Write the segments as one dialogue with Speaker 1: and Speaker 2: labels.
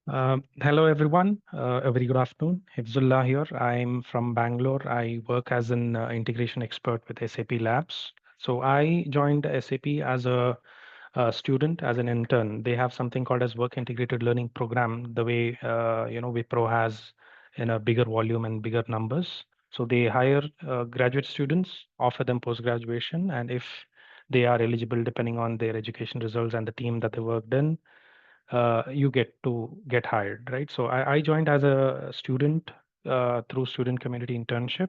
Speaker 1: Hello, everyone. A very good afternoon. Hifzulla here. I'm from Bangalore. I work as an integration expert with SAP Labs. So I joined SAP as a student, as an intern. They have something called as Work Integrated Learning Program, the way Wipro has in a bigger volume and bigger numbers. So they hire graduate students, offer them post graduation, and if they are eligible, depending on their education results and the team that they worked in, you get hired, right? So I joined as a student through student community internship.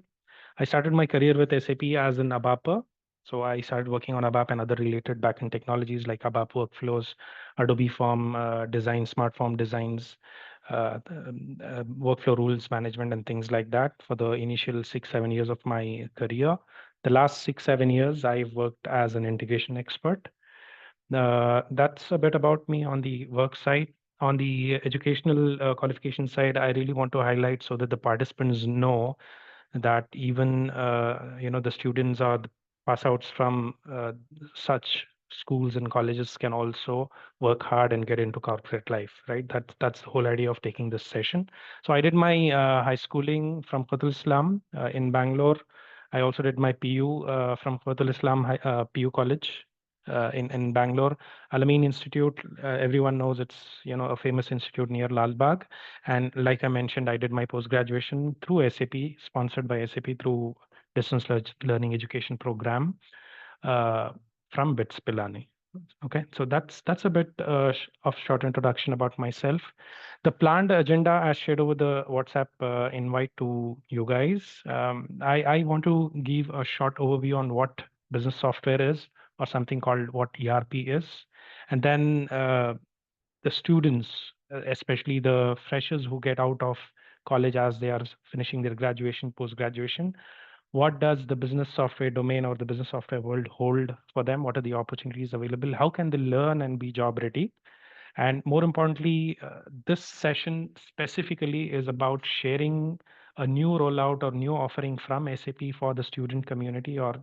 Speaker 1: I started my career with SAP as an ABAPer. So I started working on ABAP and other related backend technologies like ABAP workflows, Adobe Form design, smart form designs, workflow rules management, and things like that for the initial 6, 7 years of my career. The last 6, 7 years, I've worked as an integration expert. That's a bit about me on the work side. On the educational qualification side, I really want to highlight so that the participants know that even the students or the pass outs from such schools and colleges can also work hard and get into corporate life, right? That's the whole idea of taking this session. So I did my high schooling from Fatul Islam in Bangalore. I also did my PU from Fatul Islam PU College in Bangalore. Alameen Institute, everyone knows it's a famous institute near Lal Bagh. And like I mentioned, I did my post graduation through SAP, sponsored by SAP through distance learning education program uh, from BITS Pilani. Okay, so that's a bit of short introduction about myself. The planned agenda as shared over the WhatsApp invite to you guys. I want to give a short overview on what business software is, or something called what ERP is, and then the students, especially the freshers who get out of college as they are finishing their graduation, post graduation, what does the business software domain or the business software world hold for them? What are the opportunities available? How can they learn and be job ready? And more importantly, this session specifically is about sharing a new rollout or new offering from SAP for the student community, or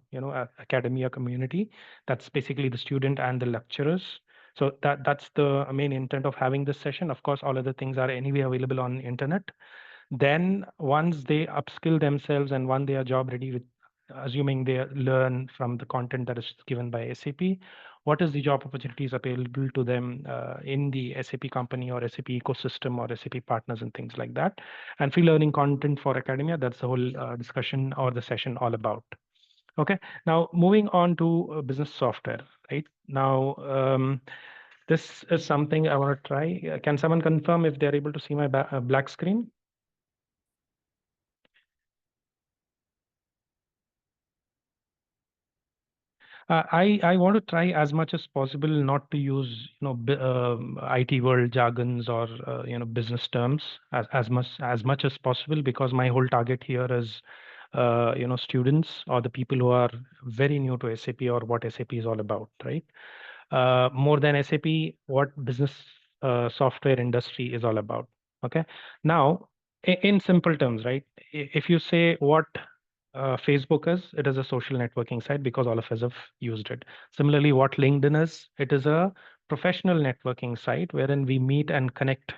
Speaker 1: academia community. That's basically the student and the lecturers. So that's the main intent of having this session. Of course, all other things are anyway available on internet. Then once they upskill themselves and when they are job ready, with assuming they learn from the content that is given by SAP, what is the job opportunities available to them in the SAP company or SAP ecosystem or SAP partners and things like that. And free learning content for academia, that's the whole discussion or the session all about. Okay, now moving on to business software, right? Now, this is something I want to try. Can someone confirm if they're able to see my black screen? I want to try as much as possible not to use IT world jargons or business terms as much as possible, because my whole target here is students or the people who are very new to SAP or what SAP is all about, right? More than SAP, what business software industry is all about. Okay. Now, in simple terms, right? If you say what Facebook is, it is a social networking site because all of us have used it. Similarly, what LinkedIn is, it is a professional networking site wherein we meet and connect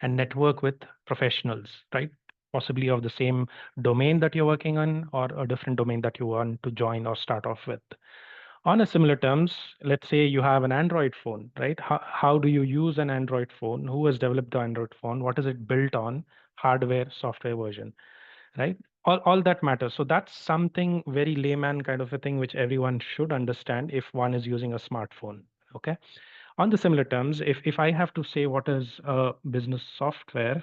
Speaker 1: and network with professionals, right? Possibly of the same domain that you're working on or a different domain that you want to join or start off with. On a similar terms, let's say you have an Android phone, right? How do you use an Android phone? Who has developed the Android phone? What is it built on? Hardware, software version, right? All that matters. So that's something very layman kind of a thing which everyone should understand if one is using a smartphone. Okay. On the similar terms, if I have to say what is a business software,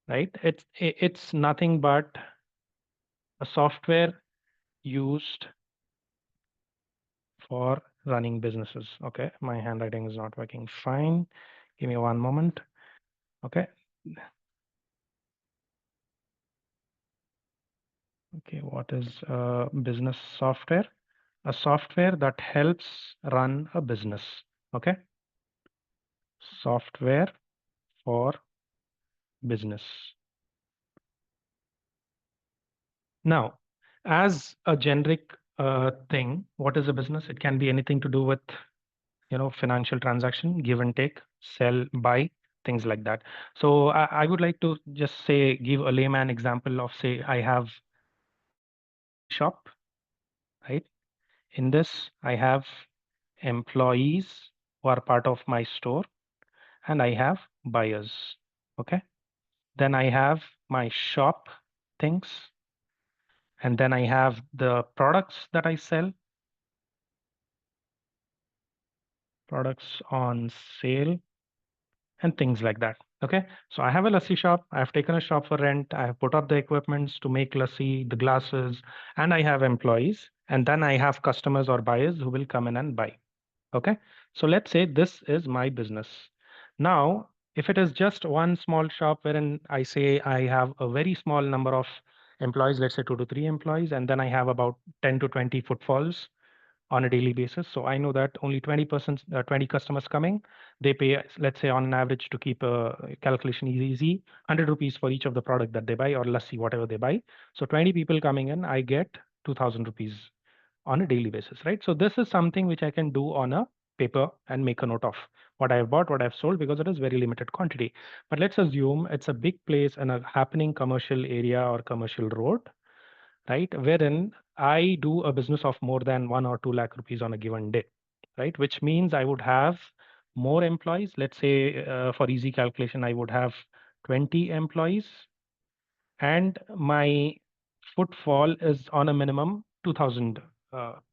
Speaker 1: right? It's nothing but a software used for running businesses. Okay, my handwriting is not working fine. Give me one moment. Okay. Okay, what is business software? A software that helps run a business. Okay, software for business. Now, as a generic thing, what is a business? It can be anything to do with financial transaction, give and take, sell, buy, things like that. So I would like to just say, give a layman example of, say, I have a lassi shop, right? In this, I have employees who are part of my store, and I have buyers. Okay. Then I have my shop things, and then I have the products that I sell, products on sale, and things like that. Okay. So I have a lassi shop. I have taken a shop for rent. I have put up the equipments to make lassi, the glasses, and I have employees. And then I have customers or buyers who will come in and buy. Okay. So let's say this is my business. Now, if it is just one small shop wherein I say I have a very small number of employees, let's say 2 to 3 employees, and then I have about 10 to 20 footfalls on a daily basis. So I know that only 20%, 20 customers coming, they pay, let's say on an average, to keep a calculation easy, 100 rupees for each of the product that they buy, or lassi, whatever they buy. So 20 people coming in, I get 2000 rupees on a daily basis, right? So this is something which I can do on a paper and make a note of what I have bought, what I've sold, because it is very limited quantity. But let's assume it's a big place and a happening commercial area or commercial road, right? Wherein I do a business of more than 1 or 2 lakh rupees on a given day, right? Which means I would have more employees. Let's say for easy calculation, I would have 20 employees, and my footfall is on a minimum 2000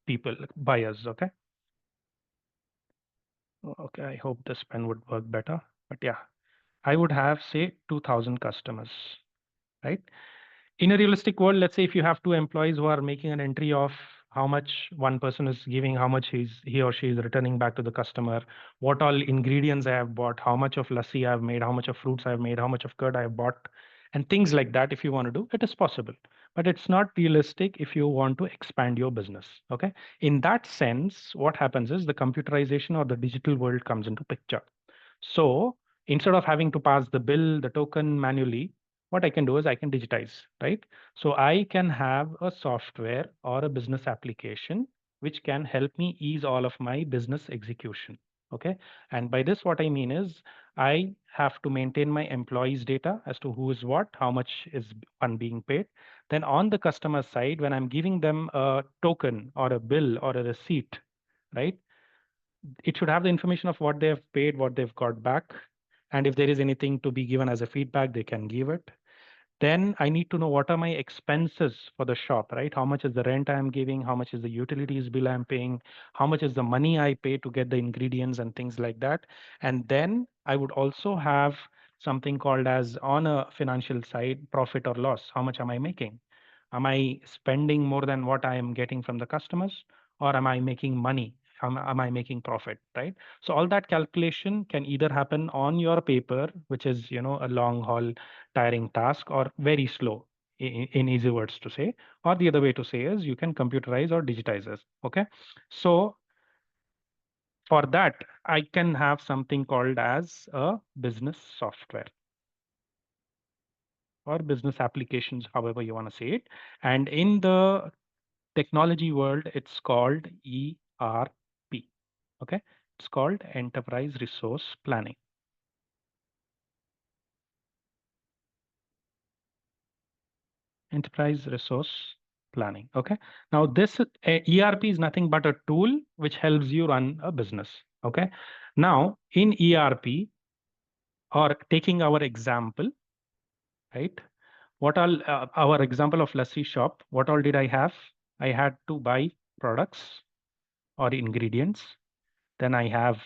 Speaker 1: people, buyers. Okay. Okay. I hope this pen would work better. But yeah, I would have, say, 2000 customers, right? In a realistic world, let's say if you have two employees who are making an entry of how much one person is giving, how much he or she is returning back to the customer, what all ingredients I have bought, how much of lassi I have made, how much of fruits I have made, how much of curd I have bought, and things like that. If you want to do, it is possible, but it's not realistic if you want to expand your business. Okay. In that sense, what happens is the computerization or the digital world comes into picture. So instead of having to pass the bill, the token manually, what I can do is I can digitize, right? So I can have a software or a business application which can help me ease all of my business execution. Okay. And by this, what I mean is I have to maintain my employees' data as to who is what, how much is one being paid. Then on the customer side, when I'm giving them a token or a bill or a receipt, right? It should have the information of what they have paid, what they've got back, and if there is anything to be given as a feedback, they can give it. Then I need to know what are my expenses for the shop, right? How much is the rent I'm giving? How much is the utilities bill I'm paying? How much is the money I pay to get the ingredients and things like that? And then I would also have something called as, on a financial side, profit or loss. How much am I making? Am I spending more than what I am getting from the customers, or am I making money? Am I making profit, right? So all that calculation can either happen on your paper, which is, a long haul tiring task, or very slow, in easy words to say, or the other way to say is you can computerize or digitize this. Okay. So for that, I can have something called as a business software or business applications, however you want to say it. And in the technology world, it's called ERP. Okay. It's called Enterprise Resource Planning. Enterprise Resource Planning. Okay. Now this ERP is nothing but a tool which helps you run a business. Okay. Now in ERP, or taking our example, right? What all, our example of lassi shop, what all did I have? I had to buy products or ingredients. Then I have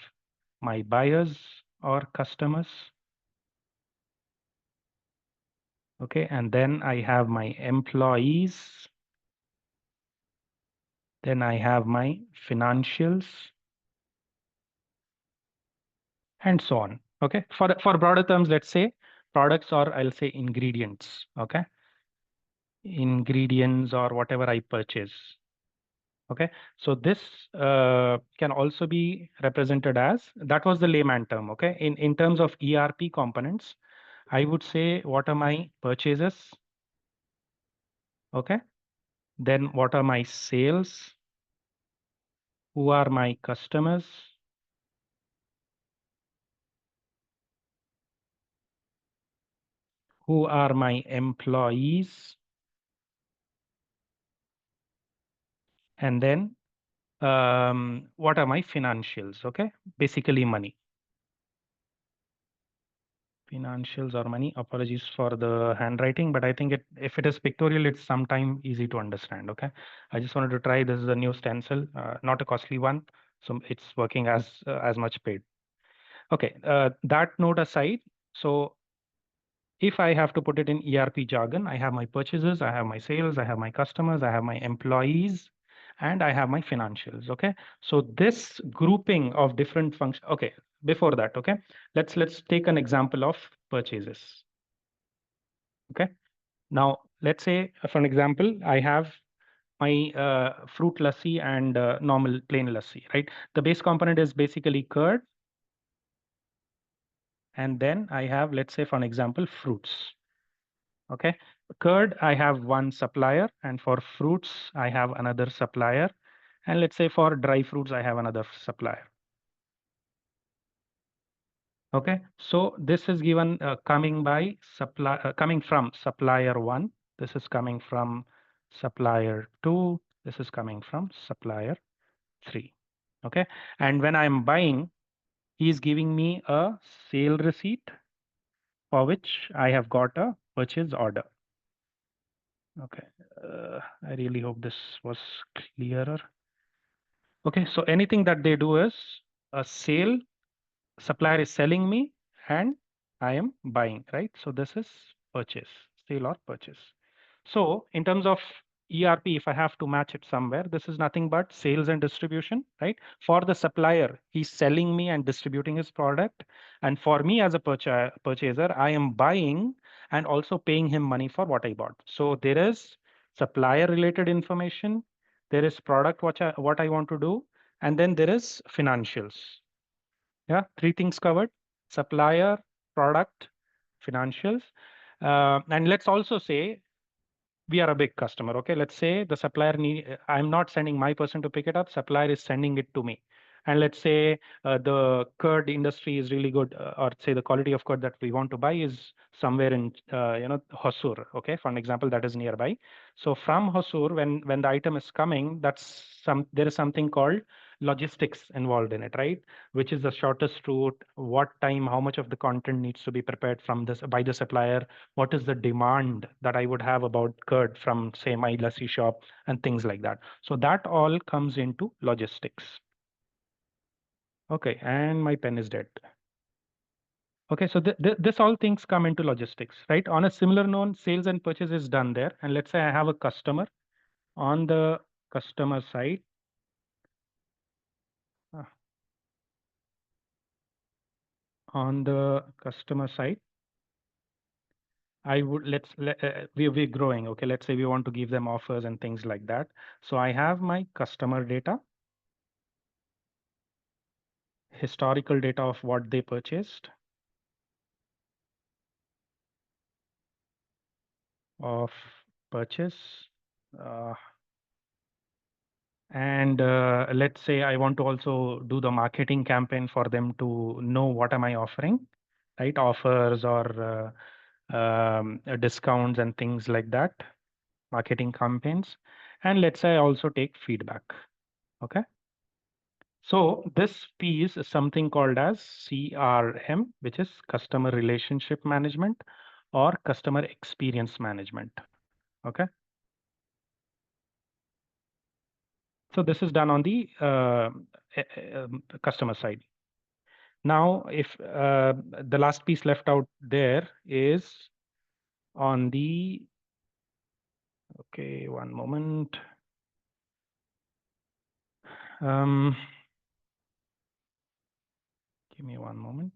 Speaker 1: my buyers or customers. Okay. And then I have my employees. Then I have my financials, and so on. Okay. For broader terms, let's say products, or I'll say ingredients. Okay. Ingredients or whatever I purchase. Okay. So this can also be represented as, that was the layman term. Okay. In terms of ERP components, I would say what are my purchases? Okay. Then what are my sales? Who are my customers? who are my employees, and then what are my financials? Okay, basically money. Financials or money. Apologies for the handwriting, but I think if it is pictorial, it's sometime easy to understand. Okay, I just wanted to try. This is a new stencil, not a costly one, so it's working as much paid. Okay, that note aside, so if I have to put it in ERP jargon, I have my purchases, I have my sales, I have my customers, I have my employees, and I have my financials. Okay, so this grouping of different functions. Okay, before that, okay, let's take an example of purchases. Okay, now let's say for an example, I have my fruit lassi and normal plain lassi, right? The base component is basically curd, and then I have, let's say for an example, fruits. Okay, curd, I have one supplier, and for fruits, I have another supplier. And let's say for dry fruits, I have another supplier. Okay, so this is given coming from supplier one. This is coming from supplier two. This is coming from supplier three. Okay, and when I'm buying, he's giving me a sale receipt for which I have got a purchase order. Okay, I really hope this was clearer. Okay, so anything that they do is a sale, supplier is selling me, and I am buying, right? So this is purchase, sale or purchase. So in terms of ERP, if I have to match it somewhere, this is nothing but sales and distribution, right? For the supplier, he's selling me and distributing his product. And for me as a purchaser, I am buying and also paying him money for what I bought. So there is supplier related information, there is product what I want to do, and then there is financials. Yeah, three things covered: supplier, product, financials. And let's also say we are a big customer. Okay, let's say the supplier I'm not sending my person to pick it up, supplier is sending it to me. And let's say the curd industry is really good, or say the quality of curd that we want to buy is somewhere in Hosur. Okay, for an example, that is nearby. So from Hosur, when the item is coming, there is something called logistics involved in it, right? Which is the shortest route, what time, how much of the content needs to be prepared from this by the supplier, what is the demand that I would have about curd from, say, my lassi shop, and things like that. So that all comes into logistics. Okay, and my pen is dead. Okay, so this all things come into logistics, right? On a similar note, sales and purchase is done there. And let's say I have a customer. On the customer side, uh, on the customer side, I would we're growing. Okay, let's say we want to give them offers and things like that. So I have my customer data, historical data of what they purchased, of purchase. Uh, and let's say I want to also do the marketing campaign for them to know what am I offering, right? Offers or discounts and things like that, marketing campaigns. And let's say I also take feedback. Okay. So this piece is something called as CRM, which is customer relationship management or customer experience management. Okay. So this is done on the customer side. Now, if the last piece left out there is on the, okay, one moment. Um, Give me one moment.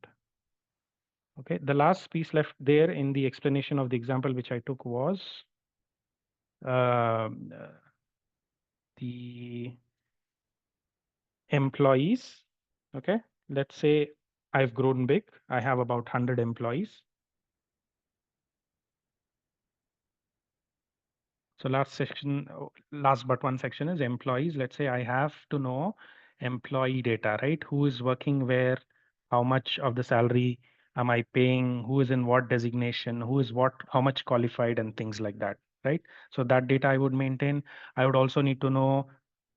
Speaker 1: Okay, the last piece left there in the explanation of the example which I took was the employees. Okay, let's say I've grown big. I have about 100 employees. So last but one section is employees. Let's say I have to know employee data, right? Who is working where, how much of the salary am I paying, who is in what designation, who is what, how much qualified, and things like that, right? So that data I would maintain. I would also need to know,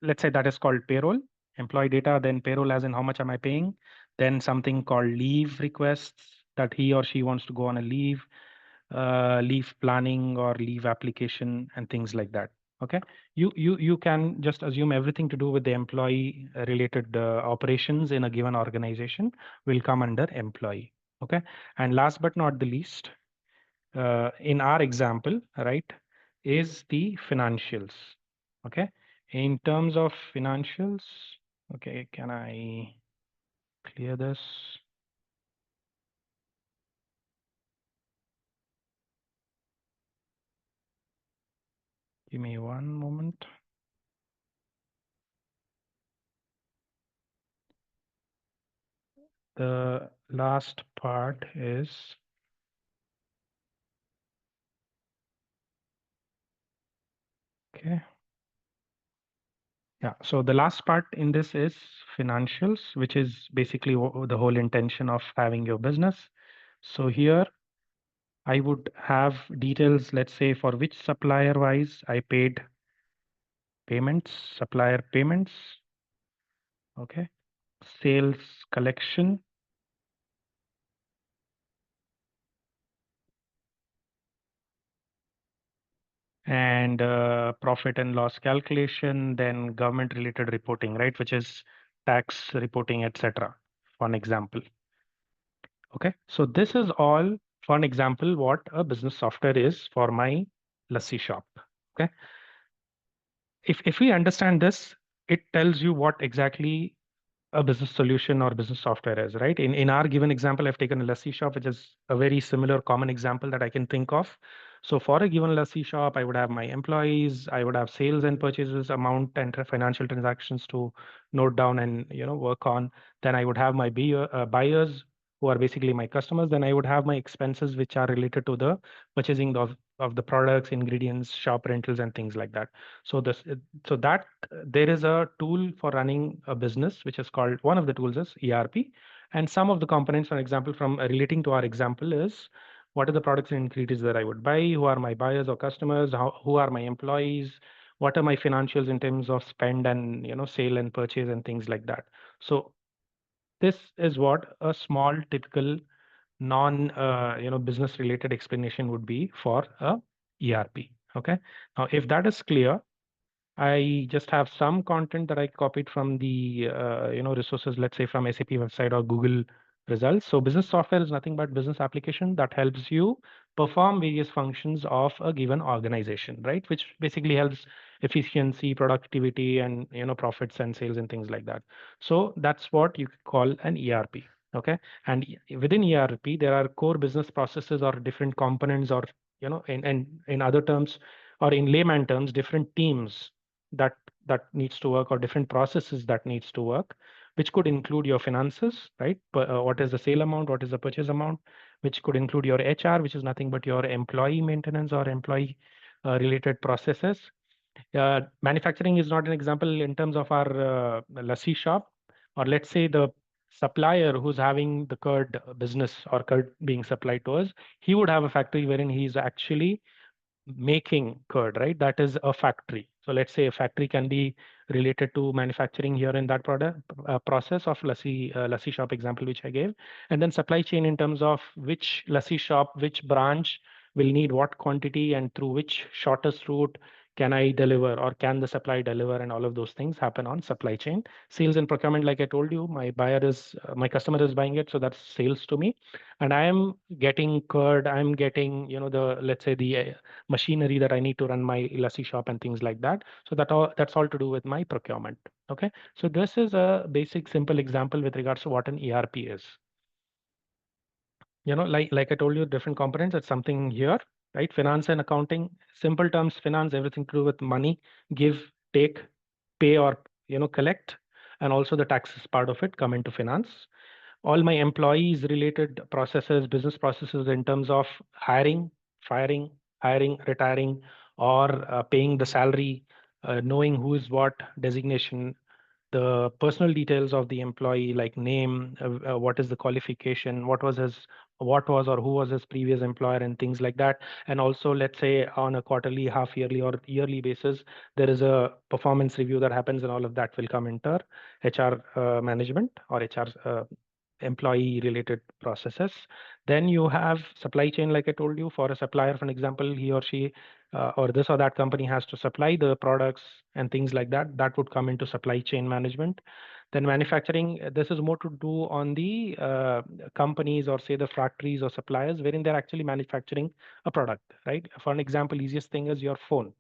Speaker 1: let's say that is called payroll, employee data, then payroll as in how much am I paying, then something called leave requests, that he or she wants to go on a leave, leave planning or leave application and things like that. Okay, you can just assume everything to do with the employee related operations in a given organization will come under employee. Okay, and last but not the least, in our example, right, is the financials. Okay, in terms of financials, okay, can I clear this? Give me one moment. The last part is, okay. Yeah, so the last part in this is financials, which is basically the whole intention of having your business. So here I would have details, let's say for which supplier wise I paid payments, supplier payments, okay, sales collection, and profit and loss calculation, then government related reporting, right, which is tax reporting, etc. For an example. Okay, so this is all for an example what a business software is for my lassi shop. Okay, if we understand this, it tells you what exactly a business solution or business software is, right? In our given example, I've taken a lassi shop, which is a very similar common example that I can think of. So for a given lassi shop, I would have my employees, I would have sales and purchases amount and financial transactions to note down and work on. Then I would have my buyers who are basically my customers. Then I would have my expenses which are related to the purchasing of the products, ingredients, shop rentals, and things like that. So so that there is a tool for running a business which is called, one of the tools is ERP, and some of the components, for example, from relating to our example is what are the products and ingredients that I would buy, who are my buyers or customers, who are my employees, what are my financials in terms of spend and sale and purchase and things like that. So this is what a small typical non business related explanation would be for a ERP. Okay, now if that is clear, I just have some content that I copied from the resources, let's say from SAP website or Google results. So business software is nothing but business application that helps you perform various functions of a given organization, right? Which basically helps efficiency, productivity, and profits and sales and things like that. So that's what you could call an ERP. Okay, and within ERP there are core business processes or different components, or in other terms, or in layman terms, different teams that needs to work, or different processes that needs to work, which could include your finances, right? What is the sale amount, what is the purchase amount, which could include your HR, which is nothing but your employee maintenance or employee related processes. Manufacturing is not an example in terms of our lassi shop, or let's say the supplier who's having the curd business or curd being supplied to us, he would have a factory wherein he's actually making curd, right? That is a factory. So let's say a factory can be related to manufacturing here in that product process of lassi shop example which I gave, and then supply chain in terms of which lassi shop, which branch will need what quantity and through which shortest route can I deliver, or can the supply deliver, and all of those things happen on supply chain. Sales and procurement, like I told you, my customer is buying it, so that's sales to me, and I am getting curd, I'm getting the, let's say, the machinery that I need to run my lassi shop and things like that. So that's all to do with my procurement. Okay. So this is a basic simple example with regards to what an ERP is. Like I told you, different components, it's something here, right? Finance and accounting, simple terms, finance, everything to do with money, give, take, pay, or collect, and also the taxes part of it come into finance. All my employees related processes, business processes in terms of hiring, firing, hiring, retiring, or paying the salary, knowing who is what designation, the personal details of the employee, like name, what is the qualification, what was his what was or who was his previous employer and things like that. And also, let's say on a quarterly, half yearly, or yearly basis, there is a performance review that happens, and all of that will come into HR management or HR employee related processes. Then you have supply chain, like I told you, for a supplier, for an example, he or she or this or that company has to supply the products and things like that. That would come into supply chain management. Then manufacturing, this is more to do on the companies or say the factories or suppliers wherein they're actually manufacturing a product, right? For an example, easiest thing is your phone,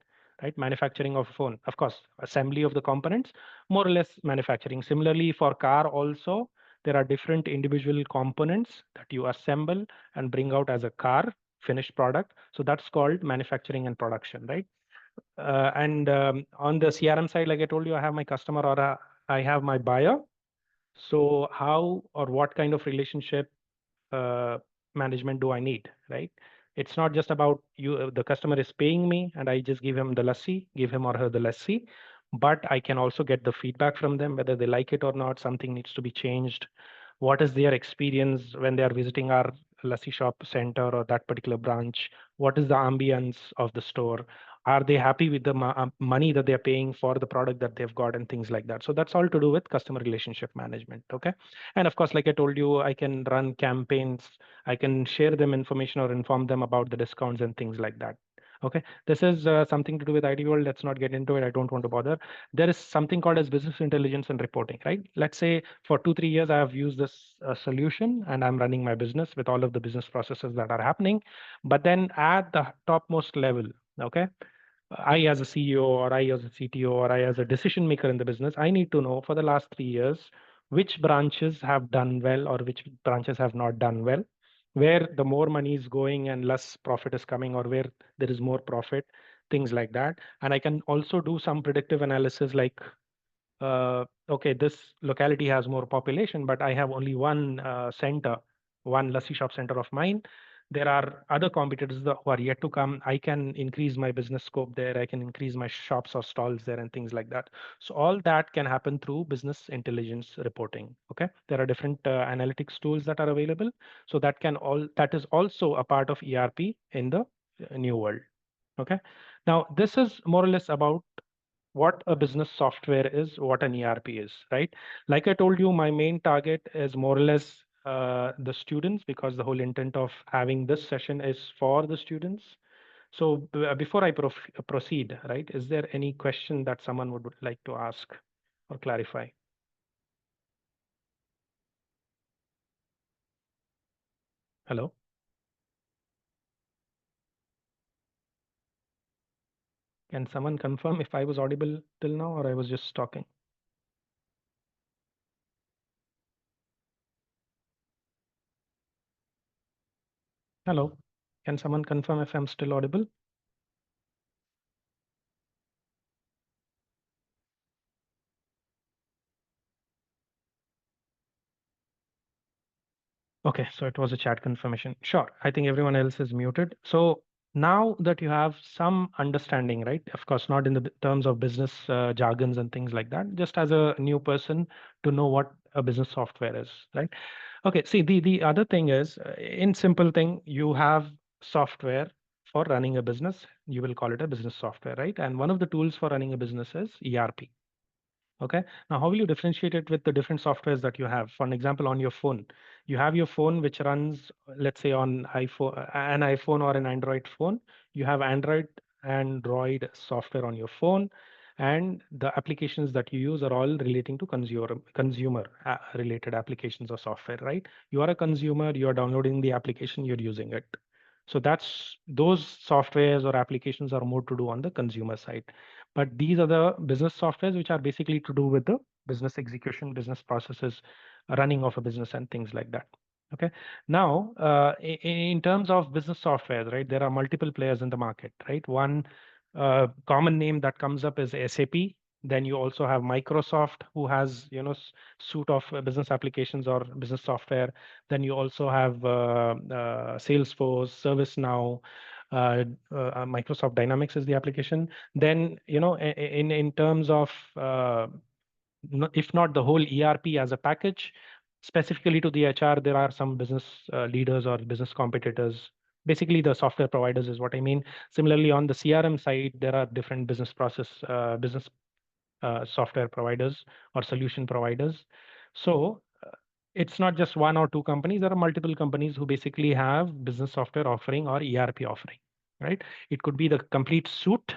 Speaker 1: right? Manufacturing of phone, of course, assembly of the components, more or less manufacturing. Similarly, for car also, there are different individual components that you assemble and bring out as a car finished product. So that's called manufacturing and production, right? And on the CRM side, like I told you, I have my customer or I have my buyer. So how or what kind of relationship uh, management do I need, right? It's not just about you, the customer is paying me and I just give him the lassi, give him or her the lassi, but I can also get the feedback from them, whether they like it or not, something needs to be changed. What is their experience when they are visiting our lassi shop center or that particular branch? What is the ambience of the store? Are they happy with the money that they're paying for the product that they've got and things like that? So that's all to do with customer relationship management. Okay. And of course, like I told you, I can run campaigns. I can share them information or inform them about the discounts and things like that. Okay, this is something to do with IT world. Let's not get into it. I don't want to bother. There is something called as business intelligence and reporting, right? Let's say for 2 3 years I have used this solution and I'm running my business with all of the business processes that are happening. But then at the topmost level, okay, I as a CEO or I as a CTO or I as a decision maker in the business, I need to know for the last 3 years which branches have done well or which branches have not done well, where the more money is going and less profit is coming, or where there is more profit, things like that. And I can also do some predictive analysis like okay, this locality has more population, but I have only one center, one lassi shop center of mine. There are other competitors who are yet to come. I can increase my business scope there. I can increase my shops or stalls there and things like that. So all that can happen through business intelligence reporting. Okay, there are different analytics tools that are available. So that is also a part of ERP in the new world. Okay, now this is more or less about what a business software is, what an ERP is, right? Like I told you, my main target is more or less the students, because the whole intent of having this session is for the students. So before I proceed, right, is there any question that someone would like to ask or clarify? Hello? Can someone confirm if I was audible till now or I was just talking? Hello? Can someone confirm if I'm still audible? Okay, so it was a chat confirmation. Sure. I think everyone else is muted. So now that you have some understanding, right? Of course, not in the terms of business jargons and things like that, just as a new person to know what a business software is, right? Okay, see, the other thing is, in simple thing, you have software for running a business. You will call it a business software, right? And one of the tools for running a business is ERP. Okay. Now, how will you differentiate it with the different softwares that you have? For an example, on your phone, you have your phone which runs, let's say, on an iPhone or an Android phone. You have Android software on your phone, and the applications that you use are all relating to consumer related applications or software, right? You are a consumer. You are downloading the application. You're using it. So that's those softwares or applications are more to do on the consumer side. But these are the business softwares which are basically to do with the business execution, business processes, running of a business and things like that. Okay. Now, in terms of business software, right, there are multiple players in the market, right? One common name that comes up is SAP. Then you also have Microsoft, who has suite of business applications or business software. Then you also have Salesforce, ServiceNow, Microsoft Dynamics is the application. Then in terms of if not the whole ERP as a package, Specifically to the HR, there are some business leaders or business competitors. Basically, the software providers is what I mean. Similarly, on the CRM side, there are different business software providers or solution providers. So it's not just one or two companies. There are multiple companies who basically have business software offering or ERP offering, right? It could be the complete suit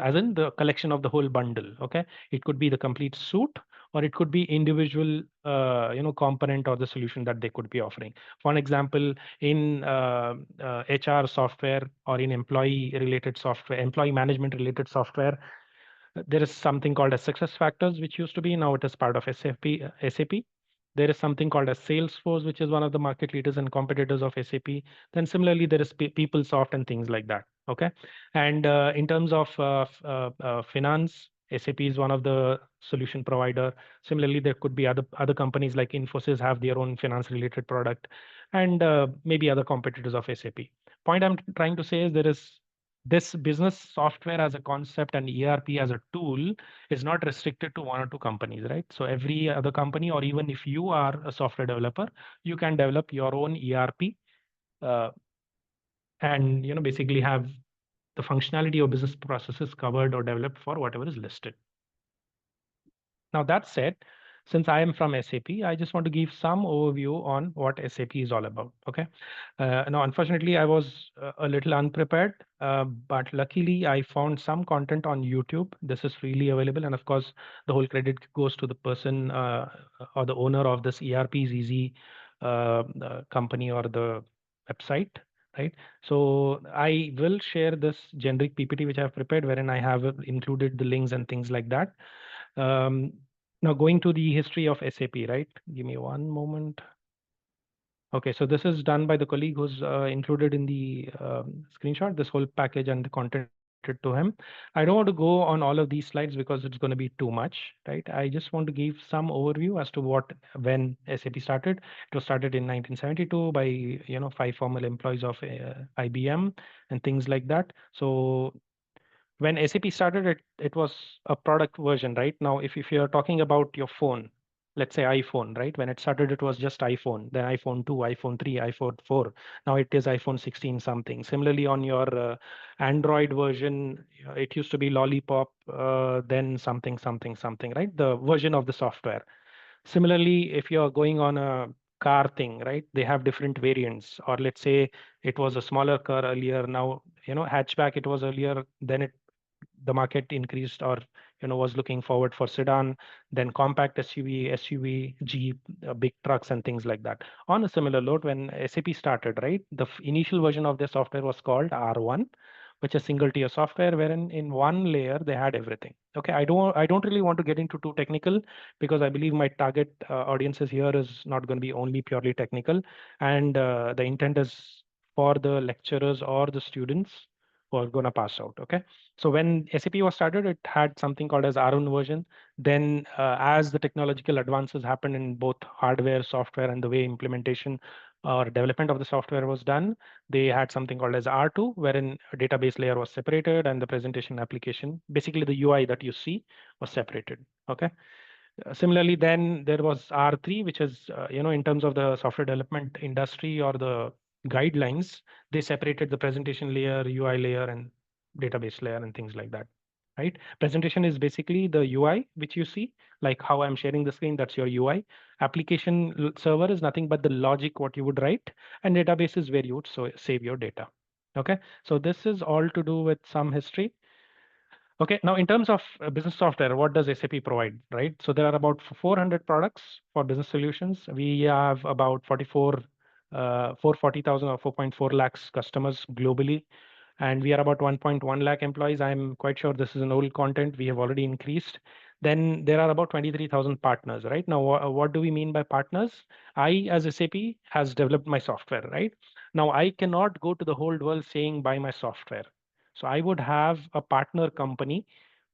Speaker 1: as in the collection of the whole bundle. Okay, it could be the complete suit, or it could be individual, component or the solution that they could be offering. For an example, in HR software or in employee related software, employee management related software, there is something called as success factors, which used to be, now it is part of SAP. There is something called as Salesforce, which is one of the market leaders and competitors of SAP. Then similarly, there is PeopleSoft and things like that. Okay, and in terms of finance, SAP is one of the solution provider. Similarly, there could be other companies like Infosys have their own finance related product, and maybe other competitors of SAP. Point I'm trying to say is there is this business software as a concept and ERP as a tool is not restricted to one or two companies, right? So every other company, or even if you are a software developer, you can develop your own ERP, uh, and basically have the functionality of business processes covered or developed for whatever is listed. Now, that said, since I am from SAP, I just want to give some overview on what SAP is all about. Okay. Now, unfortunately, I was a little unprepared, but luckily I found some content on YouTube. This is freely available. And of course, the whole credit goes to the person or the owner of this ERP ZZ company or the website. Right. So I will share this generic PPT which I have prepared, wherein I have included the links and things like that. Um, Now going to the history of SAP, right? Give me one moment. Okay, so this is done by the colleague who's included in the screenshot, this whole package and the content to him. I don't want to go on all of these slides because it's going to be too much, right? I just want to give some overview as to when SAP started. It was started in 1972 by, 5 former employees of IBM and things like that. So when SAP started, it was a product version, right? Now, if you're talking about your phone, let's say iPhone, right? When it started, it was just iPhone, then iPhone 2, iPhone 3, iPhone 4. Now it is iPhone 16 something. Similarly, on your Android version, it used to be Lollipop, then something, something, something, right? The version of the software. Similarly, if you're going on a car thing, right, they have different variants. Or let's say it was a smaller car earlier. Now, hatchback it was earlier. Then the market increased, or was looking forward for sedan, then compact SUV, Jeep, big trucks and things like that. On a similar note, when SAP started, right, the initial version of their software was called R1, which is single tier software, wherein in one layer they had everything. Okay, I don't really want to get into too technical, because I believe my target audiences here is not going to be only purely technical, and the intent is for the lecturers or the students who are going to pass out. Okay, so when SAP was started, it had something called as R1 version. Then, as the technological advances happened in both hardware, software, and the way implementation or development of the software was done, they had something called as R2, wherein a database layer was separated and the presentation application, basically the UI that you see, was separated. Okay. Similarly, then there was R3, which is, in terms of the software development industry or the guidelines, they separated the presentation layer, UI layer, and database layer and things like that. Right? Presentation is basically the UI, which you see, like how I'm sharing the screen, that's your UI. Application server is nothing but the logic, what you would write, and database is where you would save your data. Okay, so this is all to do with some history. Okay, now in terms of business software, what does SAP provide, right? So there are about 400 products for business solutions. We have about 440,000 or 4.4 lakhs customers globally, and we are about 1.1 lakh employees. I'm quite sure this is an old content. We have already increased. Then there are about 23,000 partners, right? Now, what do we mean by partners? I, as SAP, has developed my software, right? Now, I cannot go to the whole world saying buy my software. So I would have a partner company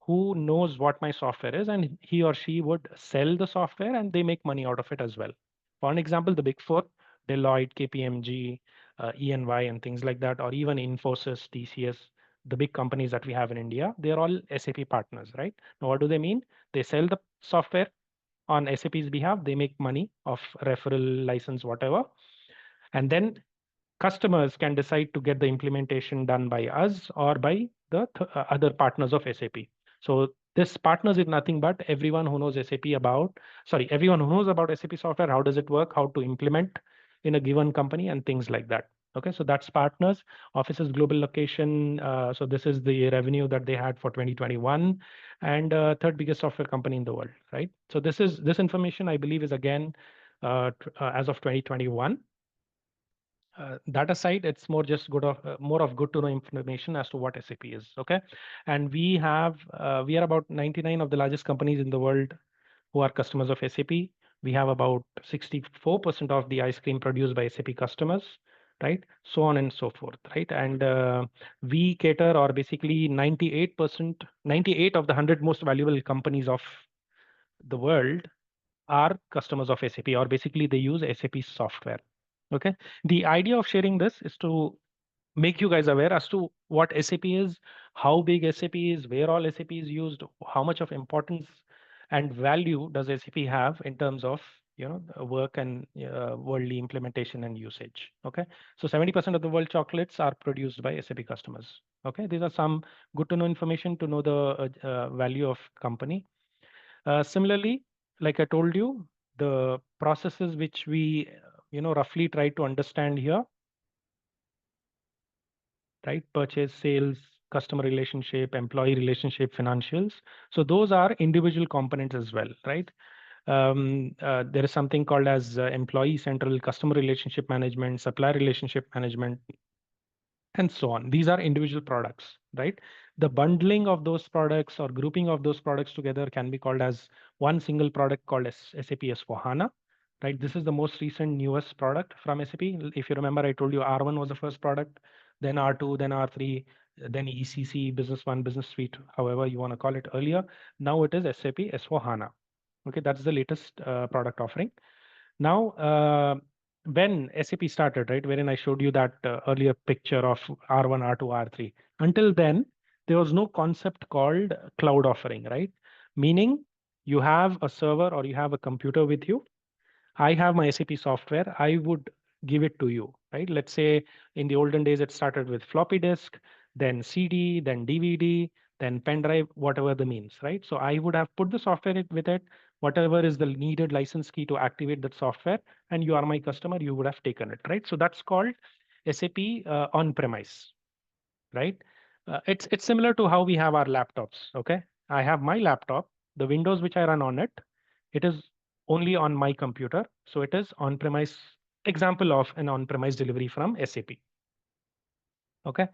Speaker 1: who knows what my software is, and he or she would sell the software and they make money out of it as well. For an example, the big four, Deloitte, KPMG, EY, and things like that, or even Infosys, TCS, the big companies that we have in India, they're all SAP partners, right? Now, what do they mean? They sell the software on SAP's behalf. They make money of referral license, whatever. And then customers can decide to get the implementation done by us or by the other partners of SAP. So this partners is nothing but everyone who knows everyone who knows about SAP software, how does it work, how to implement in a given company and things like that. Okay, so that's partners. Offices global location. So this is the revenue that they had for 2021, and third biggest software company in the world, right? So this information I believe is again as of 2021. That aside, it's more of good to know information as to what SAP is. Okay, and we are about 99 of the largest companies in the world who are customers of SAP. We have about 64% of the ice cream produced by SAP customers, right? So on and so forth, right? And we cater, or basically 98%, 98 of the 100 most valuable companies of the world are customers of SAP, or basically they use SAP software. Okay. The idea of sharing this is to make you guys aware as to what SAP is, how big SAP is, where all SAP is used, how much of importance and value does SAP have in terms of work and worldly implementation and usage. Okay, so 70% of the world chocolates are produced by SAP customers. Okay, these are some good to know information to know the value of company. Similarly, like I told you, the processes which we roughly try to understand here, right? Purchase, sales, customer relationship, employee relationship, financials. So those are individual components as well, right? There is something called as employee central, customer relationship management, supplier relationship management, and so on. These are individual products, right? The bundling of those products or grouping of those products together can be called as one single product called as SAP S/4HANA, right? This is the most recent newest product from SAP. If you remember, I told you R1 was the first product, then R2, then R3, then ECC, Business One, Business Suite, however you want to call it earlier. Now it is SAP S/4HANA. Okay, that's the latest product offering. Now, when SAP started, right, wherein I showed you that earlier picture of R1, R2, R3, until then, there was no concept called cloud offering, right? Meaning you have a server or you have a computer with you. I have my SAP software. I would give it to you, right? Let's say in the olden days, it started with floppy disk, then CD, then DVD, then pen drive, whatever the means, right? So I would have put the software with it, whatever is the needed license key to activate that software, and you are my customer, you would have taken it, right? So that's called SAP on-premise, right? It's similar to how we have our laptops, okay? I have my laptop, the Windows which I run on it, it is only on my computer. So it is on-premise example of an on-premise delivery from SAP. Okay.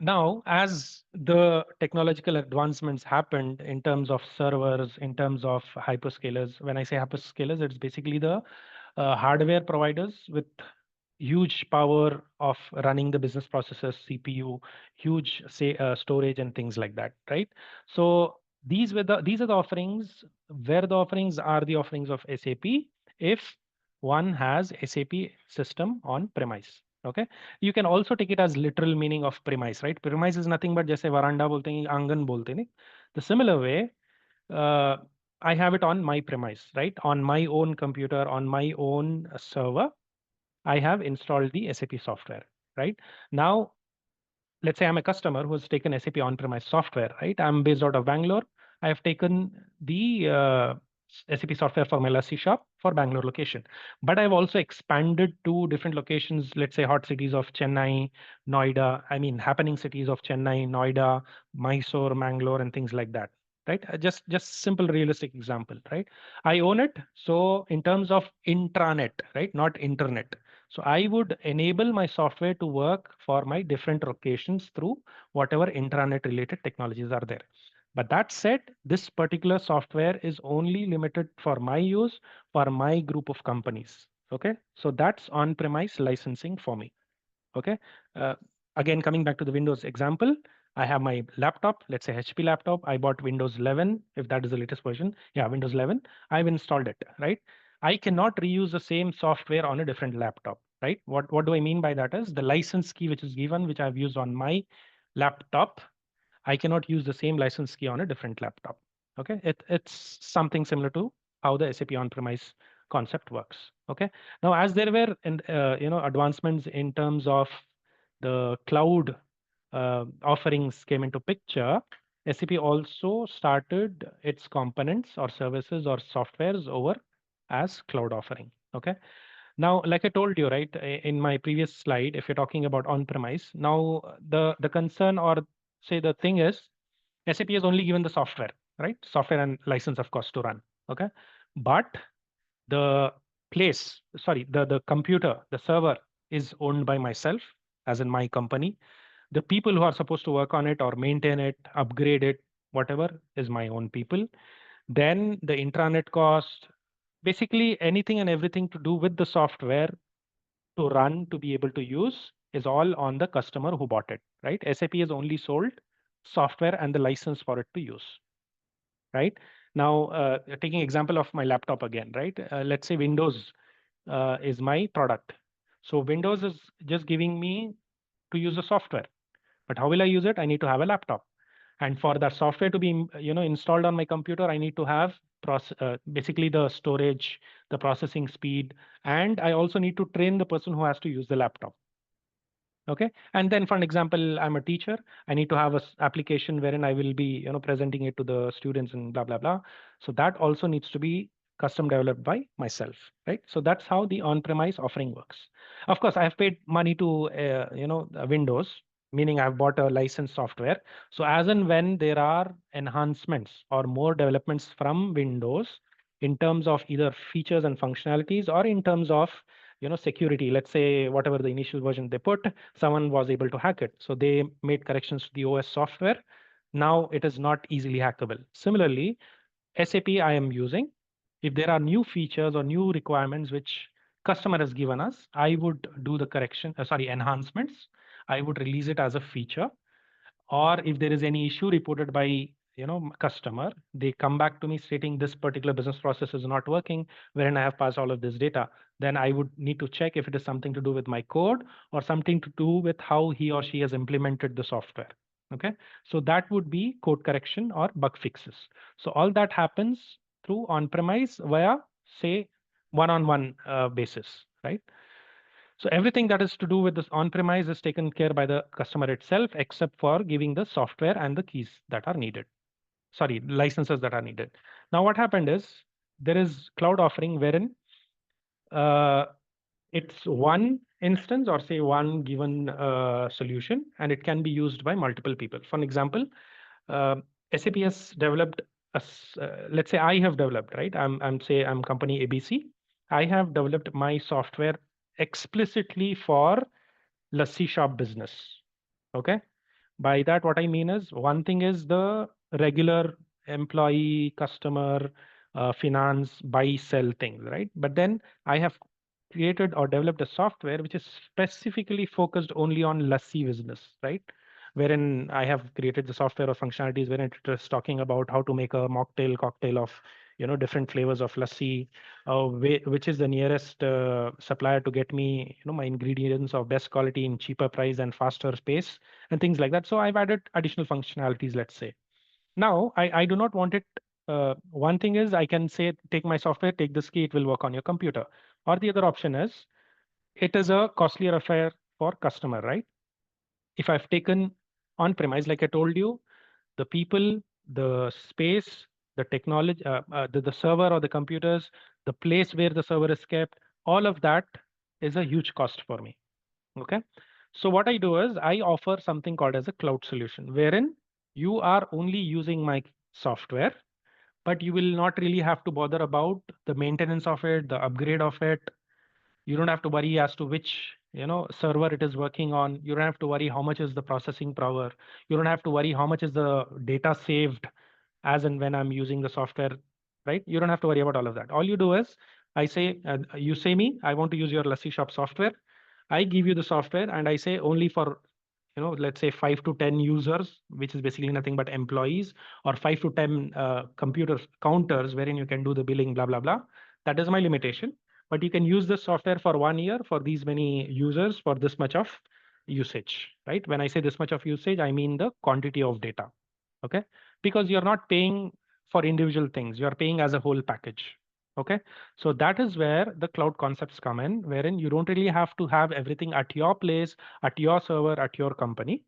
Speaker 1: Now, as the technological advancements happened in terms of servers, in terms of hyperscalers, when I say hyperscalers, it's basically the hardware providers with huge power of running the business processes, CPU, huge say storage and things like that, right? So these are the offerings where the offerings are the offerings of SAP if one has SAP system on premise. Okay, you can also take it as literal meaning of premise, right? Premise is nothing but जैसे veranda बोलते हैं, आंगन बोलते हैं. The similar way, uh, I have it on my premise, right? On my own computer, on my own server, I have installed the SAP software, right? Now, let's say I'm a customer who has taken SAP on-premise software, right? I'm based out of Bangalore. I have taken the SAP software for my Lassi shop for Bangalore location. But I've also expanded to different locations, let's say hot cities of Chennai, Noida, I mean happening cities of Chennai, Noida, Mysore, Mangalore, and things like that. Right? Just simple realistic example, right? I own it. So in terms of intranet, right? Not internet. So I would enable my software to work for my different locations through whatever intranet related technologies are there. But that said, this particular software is only limited for my use for my group of companies. Okay, so that's on-premise licensing for me. Okay, uh, again, coming back to the Windows example, I have my laptop, let's say HP laptop. I bought Windows 11, if that is the latest version. Yeah, Windows 11. I've installed it, right? I cannot reuse the same software on a different laptop, right? What do I mean by that is the license key which is given, which I've used on my laptop, I cannot use the same license key on a different laptop. Okay, it's something similar to how the SAP on-premise concept works. Okay. Now, as there were advancements in terms of the cloud offerings came into picture, SAP also started its components or services or softwares over as cloud offering. Okay. Now, like I told you, right, in my previous slide, if you're talking about on-premise, now the concern or say the thing is SAP is only given the software, right? Software and license, of course, to run. Okay. But the the computer, the server is owned by myself, as in my company. The people who are supposed to work on it or maintain it, upgrade it, whatever, is my own people. Then the intranet cost, basically anything and everything to do with the software to run, to be able to use, is all on the customer who bought it, right? SAP is only sold software and the license for it to use, right? Now, taking example of my laptop again, right? Let's say Windows is my product. So Windows is just giving me to use the software. But how will I use it? I need to have a laptop. And for that software to be installed on my computer, I need to have basically the storage, the processing speed, and I also need to train the person who has to use the laptop. Okay. And then for an example, I'm a teacher. I need to have a application wherein I will be presenting it to the students and blah blah blah. So that also needs to be custom developed by myself, right? So that's how the on-premise offering works. Of course, I have paid money to Windows, meaning I've bought a licensed software. So as and when there are enhancements or more developments from Windows in terms of either features and functionalities or in terms of security, let's say whatever the initial version they put, someone was able to hack it, so they made corrections to the OS software. Now it is not easily hackable. Similarly, SAP I am using, if there are new features or new requirements which customer has given us, I would do the enhancements. I would release it as a feature, or if there is any issue reported by customer, they come back to me stating this particular business process is not working, wherein I have passed all of this data. Then I would need to check if it is something to do with my code or something to do with how he or she has implemented the software. Okay. So that would be code correction or bug fixes. So all that happens through on-premise via, say, one-on-one basis, right? So everything that is to do with this on-premise is taken care by the customer itself, except for giving the software and the keys that are needed. Sorry, licenses that are needed. Now, what happened is there is cloud offering wherein uh, it's one instance or say one given solution, and it can be used by multiple people. For an example, uh, SAP has developed let's say I have developed, right? I'm company ABC. I have developed my software explicitly for lassi shop business. Okay. By that, what I mean is one thing is the regular employee, customer, finance, buy, sell things, right? But then I have created or developed a software which is specifically focused only on lassi business, right? Wherein I have created the software or functionalities wherein it is talking about how to make a mocktail cocktail of different flavors of lassi, which is the nearest supplier to get me my ingredients of best quality in cheaper price and faster pace and things like that. So I've added additional functionalities, let's say. Now, I do not want it. One thing is I can say, take my software, take this key, it will work on your computer. Or the other option is, it is a costlier affair for customer, right? If I've taken on-premise, like I told you, the people, the space, the technology, the server or the computers, the place where the server is kept, all of that is a huge cost for me. Okay. So what I do is I offer something called as a cloud solution, wherein you are only using my software, but you will not really have to bother about the maintenance of it, the upgrade of it. You don't have to worry as to which server it is working on. You don't have to worry how much is the processing power. You don't have to worry how much is the data saved as and when I'm using the software, right? You don't have to worry about all of that. All you do is I say, you say me, I want to use your Lassi Shop software. I give you the software and I say only for, let's say 5 to 10 users, which is basically nothing but employees, or 5 to 10 computer counters wherein you can do the billing, blah, blah, blah. That is my limitation. But you can use this software for 1 year for these many users for this much of usage, right? When I say this much of usage, I mean the quantity of data. Okay. Because you're not paying for individual things, you're paying as a whole package. Okay, so that is where the cloud concepts come in, wherein you don't really have to have everything at your place, at your server, at your company.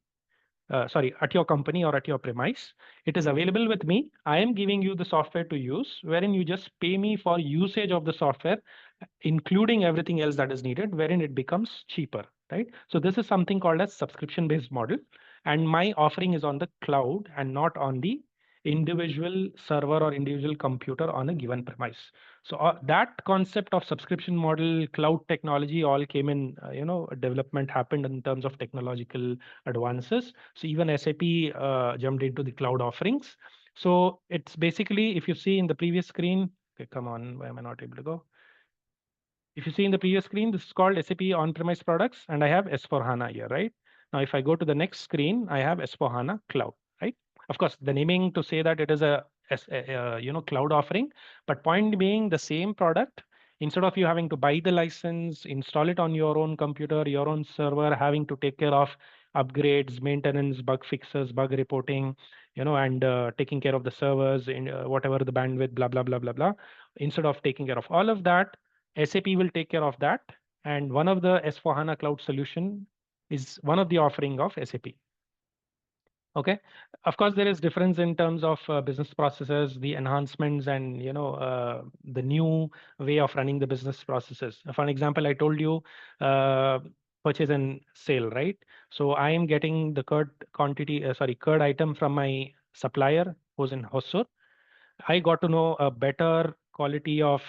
Speaker 1: Sorry, at your company or at your premise. It is available with me. I am giving you the software to use, wherein you just pay me for usage of the software, including everything else that is needed, wherein it becomes cheaper, right? So this is something called as subscription-based model, and my offering is on the cloud and not on the individual server or individual computer on a given premise. So that concept of subscription model, cloud technology, all came in. Development happened in terms of technological advances. So even SAP jumped into the cloud offerings. So it's basically, if you see in the previous screen, okay, come on, why am I not able to go? If you see in the previous screen, this is called SAP on-premise products, and I have S/4HANA here, right? Now, if I go to the next screen, I have S/4HANA Cloud, right? Of course, the naming to say that it is a cloud offering, but point being the same product. Instead of you having to buy the license, install it on your own computer, your own server, having to take care of upgrades, maintenance, bug fixes, bug reporting, and taking care of the servers in whatever the bandwidth, blah blah blah blah blah. Instead of taking care of all of that, SAP will take care of that. And one of the S/4HANA cloud solution is one of the offering of SAP. Okay. Of course, there is difference in terms of business processes, the enhancements, and the new way of running the business processes. For an example, I told you uh, purchase and sale, right? So I am getting the curd item from my supplier who's in Hosur. I got to know a better quality of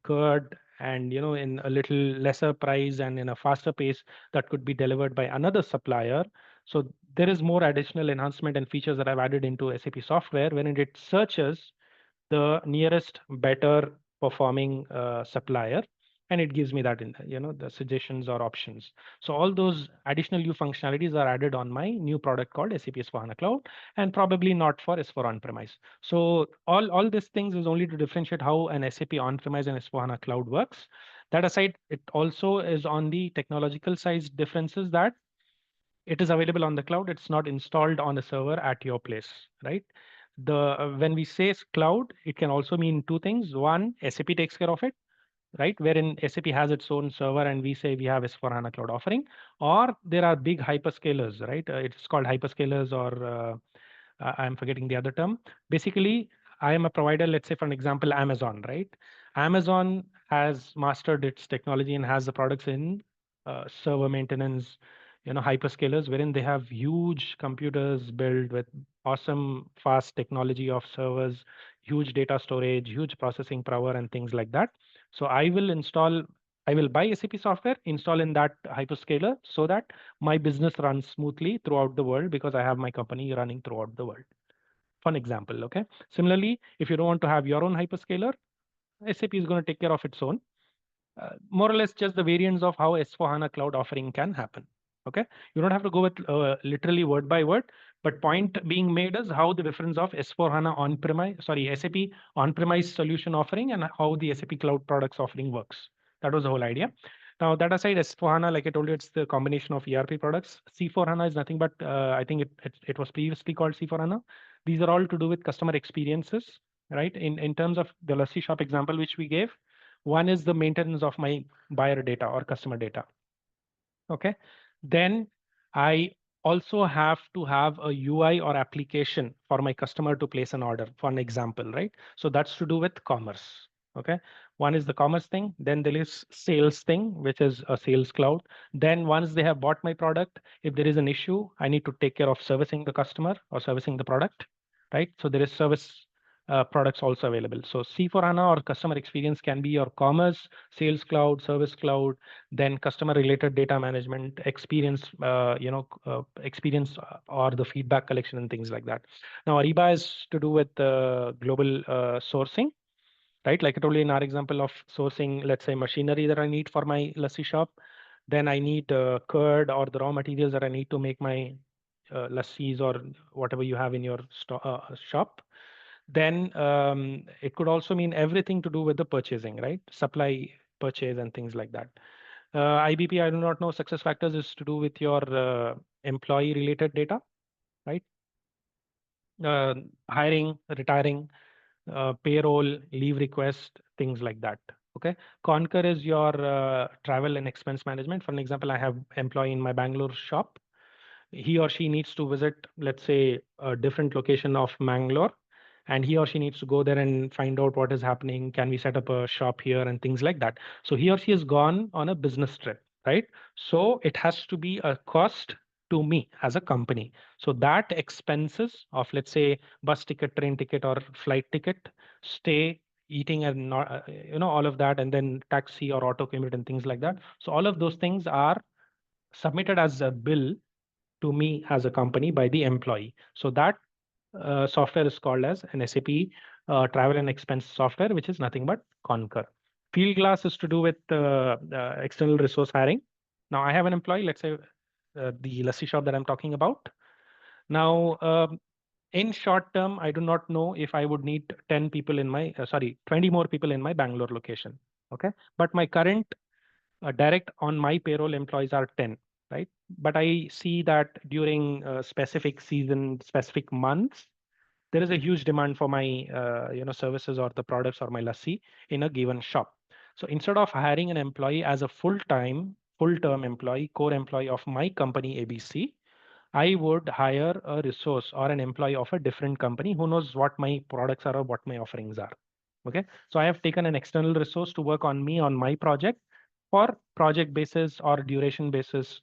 Speaker 1: curd, and in a little lesser price and in a faster pace that could be delivered by another supplier. So there is more additional enhancement and features that I've added into SAP software when it searches the nearest better performing supplier, and it gives me that in the suggestions or options. So all those additional new functionalities are added on my new product called SAP S/4HANA Cloud, and probably not for S/4 on-premise. So all these things is only to differentiate how an SAP on-premise and S/4HANA Cloud works. That aside, it also is on the technological size differences, that it is available on the cloud. It's not installed on a server at your place, right? When we say cloud, it can also mean two things. One, SAP takes care of it, right? Wherein SAP has its own server and we say we have S/4HANA Cloud offering, or there are big hyperscalers, right? It's called hyperscalers, or I'm forgetting the other term. Basically, I am a provider, let's say for an example, Amazon, right? Amazon has mastered its technology and has the products in server maintenance, hyperscalers, wherein they have huge computers built with awesome fast technology of servers, huge data storage, huge processing power, and things like that. So I will buy SAP software, install in that hyperscaler so that my business runs smoothly throughout the world because I have my company running throughout the world. For an example, okay. Similarly, if you don't want to have your own hyperscaler, SAP is going to take care of its own. More or less just the variants of how S/4HANA cloud offering can happen. Okay, you don't have to go with literally word by word, but point being made is how the difference of S/4HANA on-premise, sorry, SAP on-premise solution offering and how the SAP cloud products offering works. That was the whole idea. Now that aside, S/4HANA, like I told you, it's the combination of ERP products. C/4HANA is nothing but I think it was previously called C/4HANA. These are all to do with customer experiences, right? In terms of the Lassi shop example which we gave, one is the maintenance of my buyer data or customer data. Okay. Then I also have to have a UI or application for my customer to place an order, for an example, right? So that's to do with commerce. Okay. One is the commerce thing. Then there is sales thing, which is a sales cloud. Then once they have bought my product, if there is an issue, I need to take care of servicing the customer or servicing the product, right? So there is service products also available. So C/4HANA or customer experience can be your commerce, sales cloud, service cloud, then customer related data management, experience or the feedback collection and things like that. Now, Ariba is to do with global sourcing, right? Like I told you in our example of sourcing, let's say machinery that I need for my lassi shop, then I need curd or the raw materials that I need to make my lassis or whatever you have in your shop. Then it could also mean everything to do with the purchasing, right? Supply, purchase, and things like that. IBP, I do not know. Success factors is to do with your employee related data, right? Uh, Hiring, retiring, payroll, leave request, things like that. Okay. Concur is your travel and expense management. For an example, I have employee in my Bangalore shop. He or she needs to visit, let's say, a different location of Mangalore, and he or she needs to go there and find out what is happening. Can we set up a shop here and things like that? So he or she has gone on a business trip, right? So it has to be a cost to me as a company. So that expenses of, let's say, bus ticket, train ticket, or flight ticket, stay, eating, and not, all of that, and then taxi or auto commute and things like that. So all of those things are submitted as a bill to me as a company by the employee. So that software is called as an SAP travel and expense software, which is nothing but Concur. Fieldglass is to do with external resource hiring. Now I have an employee, let's say the lassi shop that I'm talking about. Now, in short term, I do not know if I would need 10 people in my, 20 more people in my Bangalore location. Okay. But my current direct on my payroll employees are 10, right? But I see that during specific season, specific months, there is a huge demand for my services or the products or my lassi in a given shop. So instead of hiring an employee as a full-term employee, core employee of my company ABC, I would hire a resource or an employee of a different company who knows what my products are or what my offerings are. Okay. So I have taken an external resource to work on me on my project for project basis or duration basis,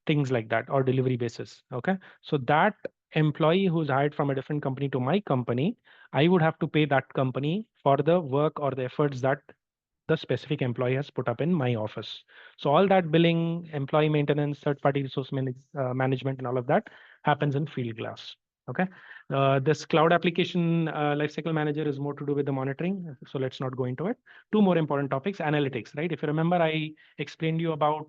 Speaker 1: things like that, or delivery basis. Okay. So that employee who's hired from a different company to my company, I would have to pay that company for the work or the efforts that the specific employee has put up in my office. So all that billing, employee maintenance, third-party resource management, and all of that happens in Fieldglass. Okay. This cloud application lifecycle manager is more to do with the monitoring. So let's not go into it. Two more important topics: analytics. Right. If you remember, I explained you about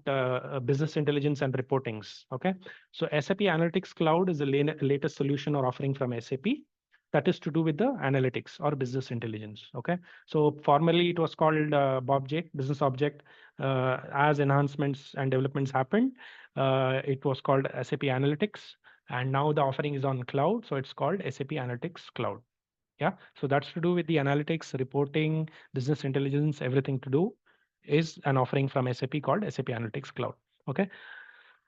Speaker 1: business intelligence and reportings. Okay. So SAP Analytics Cloud is the latest solution or offering from SAP that is to do with the analytics or business intelligence. Okay. So formerly it was called BOBJET, Business Object. As enhancements and developments happened, it was called SAP Analytics. And now the offering is on cloud. So it's called SAP Analytics Cloud. Yeah. So that's to do with the analytics, reporting, business intelligence, everything to do is an offering from SAP called SAP Analytics Cloud. Okay.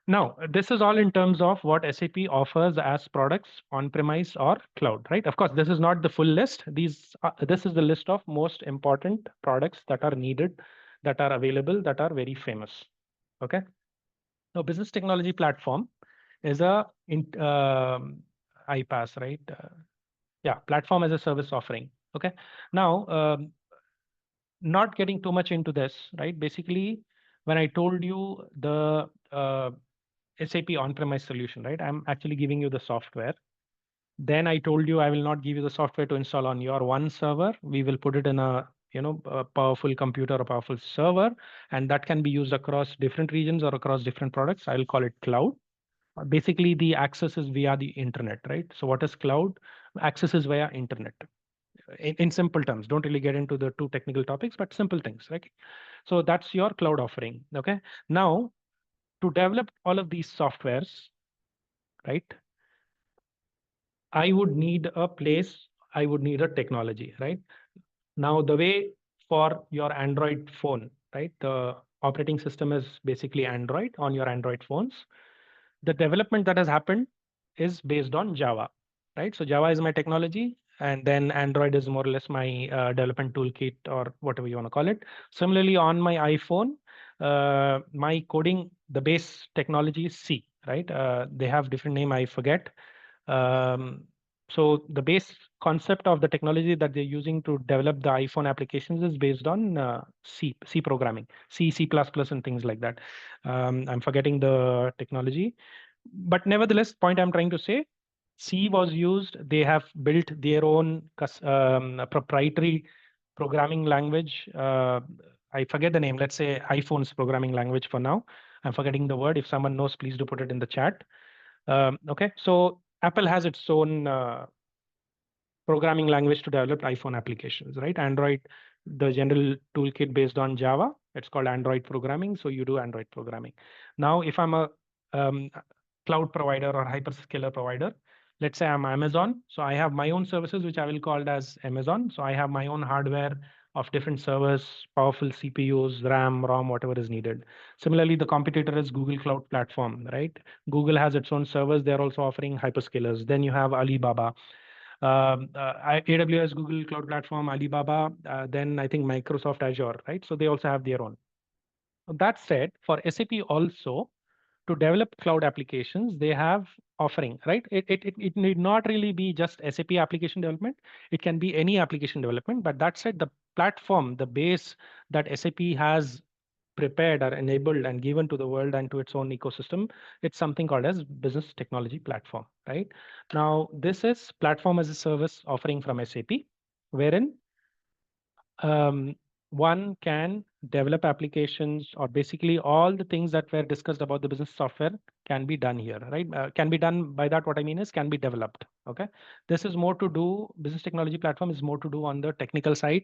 Speaker 1: Now, this is all in terms of what SAP offers as products on-premise or cloud, right? Of course, this is not the full list. This is the list of most important products that are needed, that are available, that are very famous. Okay. Now, business technology platform is a IPaaS, right? Yeah, platform as a service offering. Okay. Now, not getting too much into this, right? Basically, when I told you the SAP on-premise solution, right? I'm actually giving you the software. Then I told you I will not give you the software to install on your one server. We will put it in a powerful computer, a powerful server, and that can be used across different regions or across different products. I'll call it cloud. Basically, the access is via the internet, right? So what is cloud? Access is via internet. In simple terms, don't really get into the too technical topics, but simple things, right? So that's your cloud offering. Okay. Now, to develop all of these softwares, right? I would need a place, I would need a technology, right? Now, the way for your Android phone, right? The operating system is basically Android on your Android phones. The development that has happened is based on Java, right? So Java is my technology, and then Android is more or less my development toolkit or whatever you want to call it. Similarly, on my iPhone, my coding, the base technology is C, right? They have different name, I forget. Um, so the base concept of the technology that they're using to develop the iPhone applications is based on C programming, C++, and things like that. I'm forgetting the technology, but nevertheless, point I'm trying to say, C was used. They have built their own proprietary programming language. I forget the name. Let's say iPhone's programming language for now. I'm forgetting the word. If someone knows, please do put it in the chat. Okay, so Apple has its own programming language to develop iPhone applications, right? Android, the general toolkit based on Java, it's called Android programming. So you do Android programming. Now, if I'm a cloud provider or hyperscaler provider, let's say I'm Amazon. So I have my own services, which I will call as Amazon. So I have my own hardware of different servers, powerful CPUs, RAM, ROM, whatever is needed. Similarly, the competitor is Google Cloud Platform, right? Google has its own servers. They're also offering hyperscalers. Then you have Alibaba, AWS, Google Cloud Platform, Alibaba, then I think Microsoft Azure, right? So they also have their own. That said, for SAP also, to develop cloud applications, they have offering, right? It need not really be just SAP application development. It can be any application development. But that said, the platform, the base that SAP has prepared or enabled and given to the world and to its own ecosystem, it's something called as business technology platform, right? Now, this is platform as a service offering from SAP, wherein um, one can develop applications, or basically all the things that were discussed about the business software can be done here, right? Can be done, by that what I mean is can be developed. Okay, this is more to do, business technology platform is more to do on the technical side,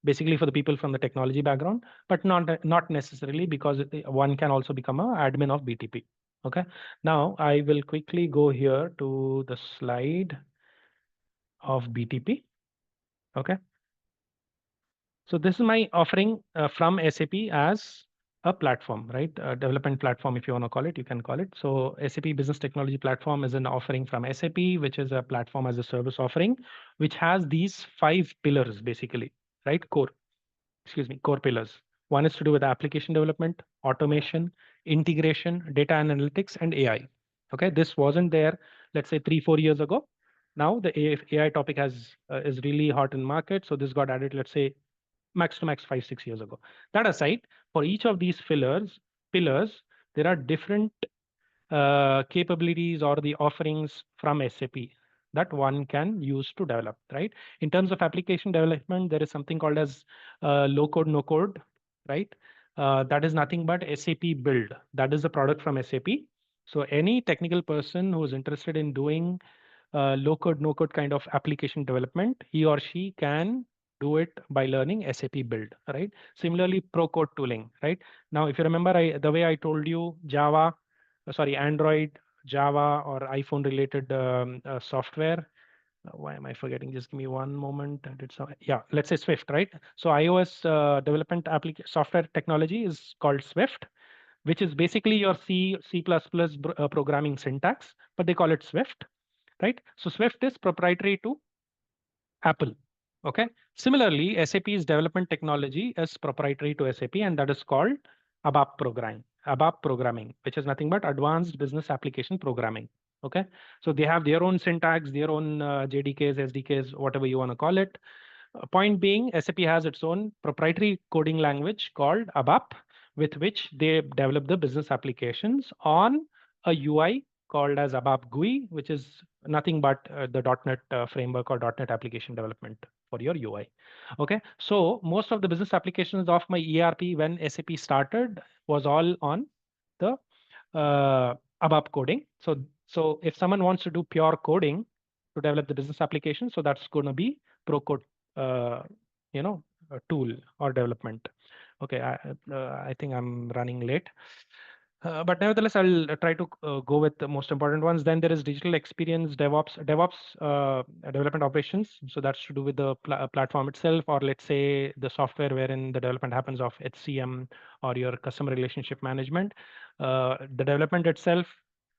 Speaker 1: basically for the people from the technology background, but not necessarily, because one can also become a admin of BTP. Okay, now I will quickly go here to the slide of BTP. Okay, so this is my offering from SAP as a platform, right? A development platform, if you want to call it, you can call it. So SAP Business Technology Platform is an offering from SAP, which is a platform as a service offering, which has these 5 pillars basically, right? Core pillars. One is to do with application development, automation, integration, data analytics, and AI. Okay, this wasn't there, let's say 3, 4 years ago. Now the AI topic is really hot in market, so this got added, let's say max to max 5, 6 years ago. That aside, for each of these pillars, there are different capabilities or the offerings from SAP that one can use to develop, right? In terms of application development, there is something called as low code, no code, right? That is nothing but SAP Build. That is a product from SAP. So any technical person who is interested in doing low code, no code kind of application development, he or she can do it by learning SAP Build, right? Similarly, pro code tooling, right? Now, if you remember, the way I told you Java, sorry, Android, Java, or iPhone related software. Why am I forgetting? Just give me one moment. I did some, yeah, let's say Swift, right? So iOS development application software technology is called Swift, which is basically your C++ programming syntax, but they call it Swift, right? So Swift is proprietary to Apple. Okay. Similarly, SAP's development technology is proprietary to SAP, and that is called ABAP programming, which is nothing but Advanced Business Application Programming. Okay. So they have their own syntax, their own JDKs, SDKs, whatever you want to call it. Point being, SAP has its own proprietary coding language called ABAP, with which they develop the business applications on a UI called as ABAP GUI, which is nothing but the .NET framework or .NET application development for your UI. Okay, so most of the business applications of my ERP when SAP started was all on the ABAP coding. So if someone wants to do pure coding to develop the business application, so that's going to be Pro Code, uh, tool or development. Okay, I think I'm running late. But nevertheless, I'll try to go with the most important ones. Then there is digital experience, DevOps development operations. So that's to do with the platform itself, or let's say the software wherein the development happens of HCM or your customer relationship management. The development itself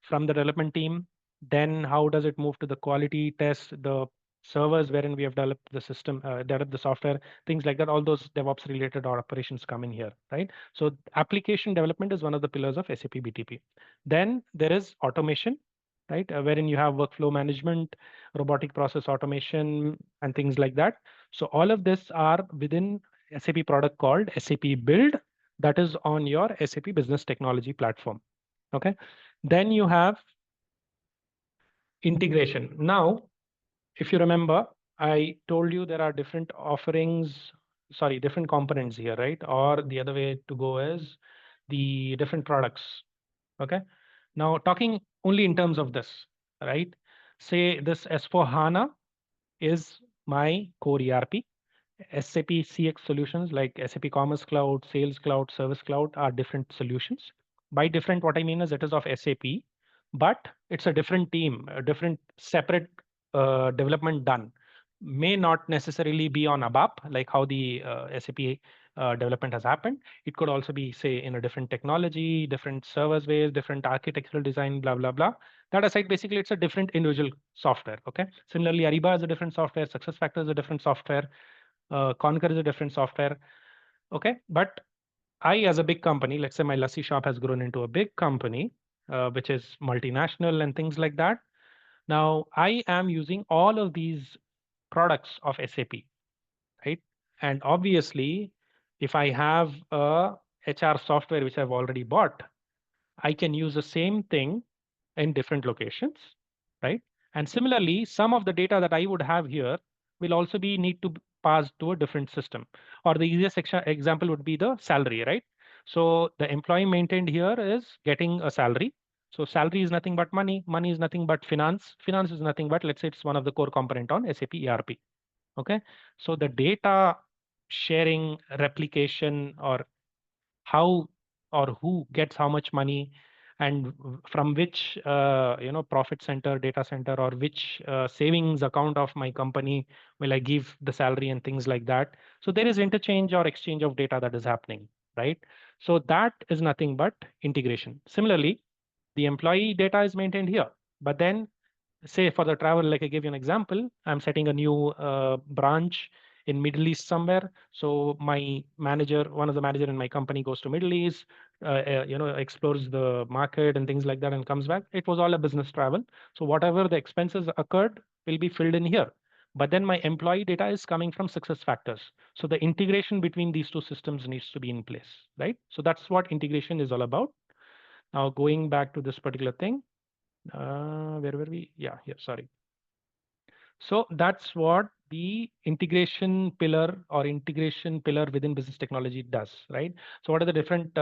Speaker 1: from the development team. Then how does it move to the quality test, the servers wherein we have developed the system, developed the software, things like that. All those DevOps related or operations come in here, right? So application development is one of the pillars of SAP BTP. Then there is automation, right? Wherein you have workflow management, robotic process automation, and things like that. So all of this are within SAP product called SAP Build, that is on your SAP Business Technology Platform. Okay. Then you have integration. Now, if you remember, I told you there are different offerings, sorry, different components here, right? Or the other way to go is the different products. Okay. Now, talking only in terms of this, right? Say this S4 HANA is my core ERP. SAP CX solutions like SAP Commerce Cloud, Sales Cloud, Service Cloud are different solutions. By different, what I mean is it is of SAP. but it's a different team, a different separate development done. May not necessarily be on ABAP, like how the SAP development has happened. It could also be, say, in a different technology, different servers ways, different architectural design, blah, blah, blah. That aside, basically, it's a different individual software. Okay. Similarly, Ariba is a different software, SuccessFactors is a different software, Concur is a different software. Okay. But I, as a big company, let's say my lassi shop has grown into a big company, which is multinational and things like that. Now, I am using all of these products of SAP, right? And obviously, if I have a HR software which I've already bought, I can use the same thing in different locations, right? And similarly, some of the data that I would have here will also be need to pass to a different system. Or the easiest example would be the salary, right? So the employee maintained here is getting a salary. So salary is nothing but money. Money is nothing but finance. Finance is nothing but, let's say, it's one of the core component on SAP ERP. Okay. So the data sharing, replication, or how or who gets how much money, and from which profit center, data center, or which savings account of my company will I give the salary and things like that. So there is interchange or exchange of data that is happening, right? So that is nothing but integration. Similarly, the employee data is maintained here, but then, say, for the travel, like I gave you an example, I'm setting a new branch in Middle East somewhere. So my manager, one of the manager in my company, goes to Middle East, explores the market and things like that, and comes back. It was all a business travel. So whatever the expenses occurred will be filled in here. But then my employee data is coming from success factors. So the integration between these two systems needs to be in place, right? So that's what integration is all about. Now going back to this particular thing, where were we? Yeah, here, sorry. So that's what the integration pillar or integration pillar within business technology does, right? So what are the different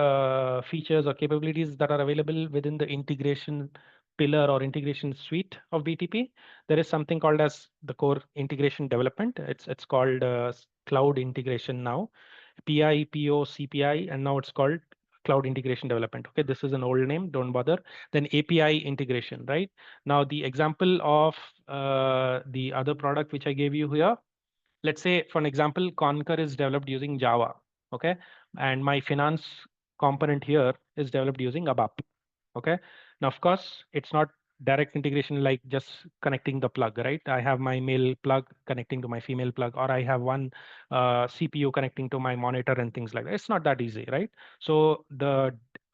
Speaker 1: features or capabilities that are available within the integration pillar or integration suite of BTP? There is something called as the core integration development. It's called cloud integration now, PI, PO, CPI, and now it's called cloud integration development. Okay, this is an old name, don't bother. Then API integration, right? Now the example of the other product which I gave you here, let's say for an example, Concur is developed using Java, okay? And my finance component here is developed using ABAP, okay? Now, of course, it's not direct integration like just connecting the plug, right? I have my male plug connecting to my female plug, or I have one CPU connecting to my monitor and things like that. It's not that easy, right? So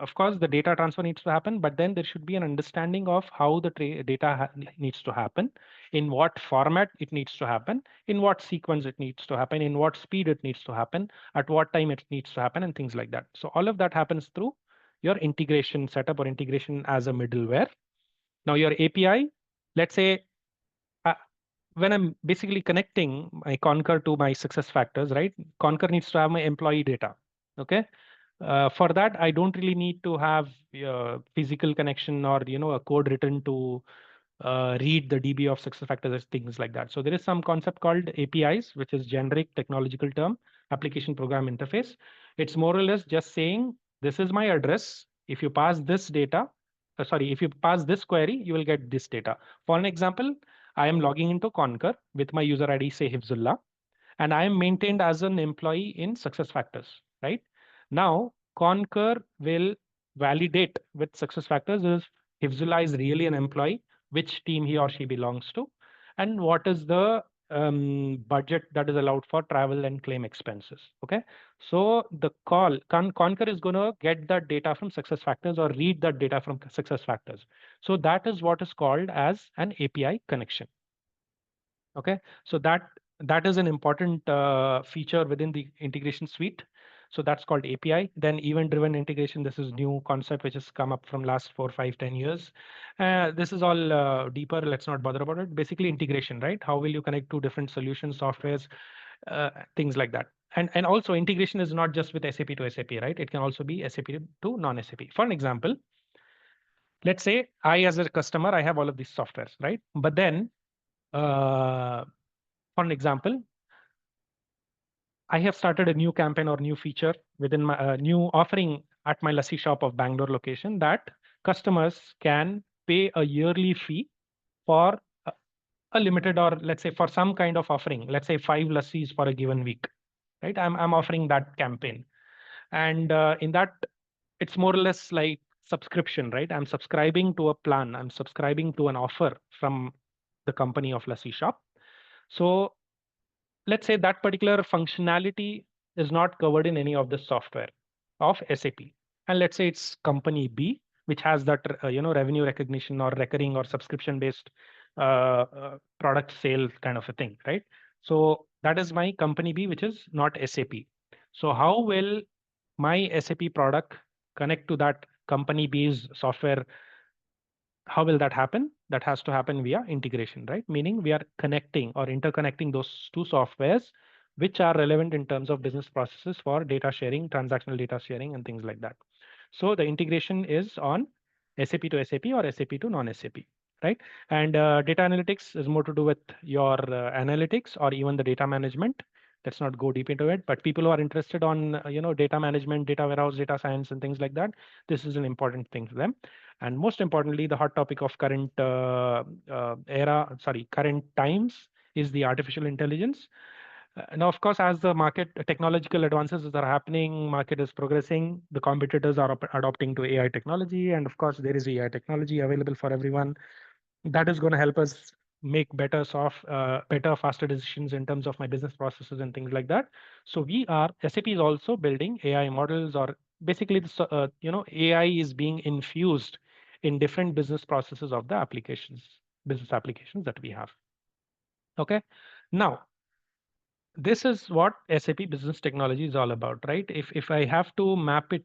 Speaker 1: of course, the data transfer needs to happen, but then there should be an understanding of how the data needs to happen, in what format it needs to happen, in what sequence it needs to happen, in what speed it needs to happen, at what time it needs to happen, and things like that. So all of that happens through your integration setup or integration as a middleware. Now your API, let's say uh, when I'm basically connecting my Concur to my success factors, right? Concur needs to have my employee data. Okay. For that, I don't really need to have physical connection or a code written to read the DB of success factors and things like that. So there is some concept called APIs, which is generic technological term, application program interface. It's more or less just saying, this is my address. If you pass this data, if you pass this query, you will get this data. For an example, I am logging into Concur with my user ID, say Hifzulla, and I am maintained as an employee in success factors, right? Now, Concur will validate with success factors if Hifzulla is really an employee, which team he or she belongs to, and what is the budget that is allowed for travel and claim expenses. Okay, so the Concur is going to get that data from success factors or read that data from success factors. So that is what is called as an API connection. Okay, so that is an important feature within the integration suite. So that's called API. Then event-driven integration. This is new concept which has come up from last 4, 5, 10 years. This is all deeper. Let's not bother about it. Basically integration, right? How will you connect two different solutions, softwares, things like that. And also integration is not just with SAP to SAP, right? It can also be SAP to non-SAP. For an example, let's say I as a customer, I have all of these softwares, right? But then uh, for an example, I have started a new campaign or new feature within my new offering at my lassi shop of Bangalore location that customers can pay a yearly fee for a limited, or let's say for some kind of offering, let's say 5 lassis for a given week, right? I'm offering that campaign. And in that, it's more or less like subscription, right? I'm subscribing to a plan, I'm subscribing to an offer from the company of lassi shop. So let's say that particular functionality is not covered in any of the software of SAP. And let's say it's company B, which has that revenue recognition or recurring or subscription based product sale kind of a thing, right? So that is my company B, which is not SAP. So how will my SAP product connect to that company B's software? How will that happen? That has to happen via integration, right? Meaning we are connecting or interconnecting those two softwares which are relevant in terms of business processes for data sharing, transactional data sharing, and things like that. So the integration is on SAP to SAP or SAP to non-SAP, right? And data analytics is more to do with your analytics or even the data management. Let's not go deep into it, but people who are interested on data management, data warehouse, data science, and things like that, this is an important thing for them. And most importantly, the hot topic of current current times is the artificial intelligence. Now, of course, as the market technological advances are happening, market is progressing, the competitors are adopting to AI technology, and of course, there is AI technology available for everyone. That is going to help us make better, faster decisions in terms of my business processes and things like that. So SAP is also building AI models, or basically, AI is being infused in different business processes of the business applications that we have. Okay. Now, this is what SAP Business Technology is all about, right? If I have to map it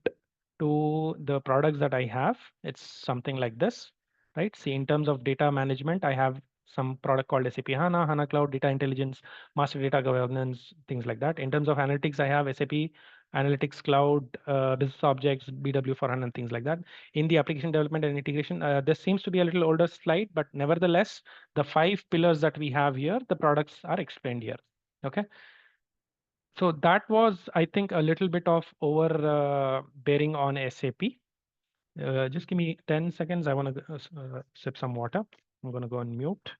Speaker 1: to the products that I have, it's something like this, right? See, in terms of data management, I have some product called SAP HANA, HANA Cloud, Data Intelligence, Master Data Governance, things like that. In terms of analytics, I have SAP Analytics Cloud, Business Objects, BW for HANA, and things like that. In the application development and integration, this seems to be a little older slide, but nevertheless, the 5 pillars that we have here, the products are explained here. Okay. So that was, I think, a little bit of over bearing on SAP. Just give me 10 seconds. I want to sip some water. I'm going to go on mute.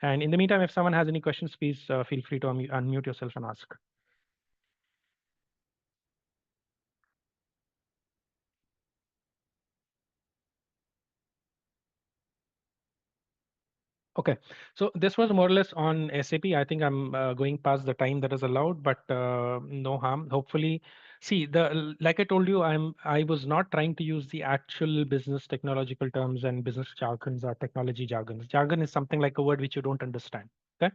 Speaker 1: And in the meantime, if someone has any questions, please feel free to unmute yourself and ask. Okay, so this was more or less on SAP. I think I'm going past the time that is allowed, but no harm. Hopefully, see like I told you, I was not trying to use the actual business technological terms and business jargons or technology jargons. Jargon is something like a word which you don't understand. Okay,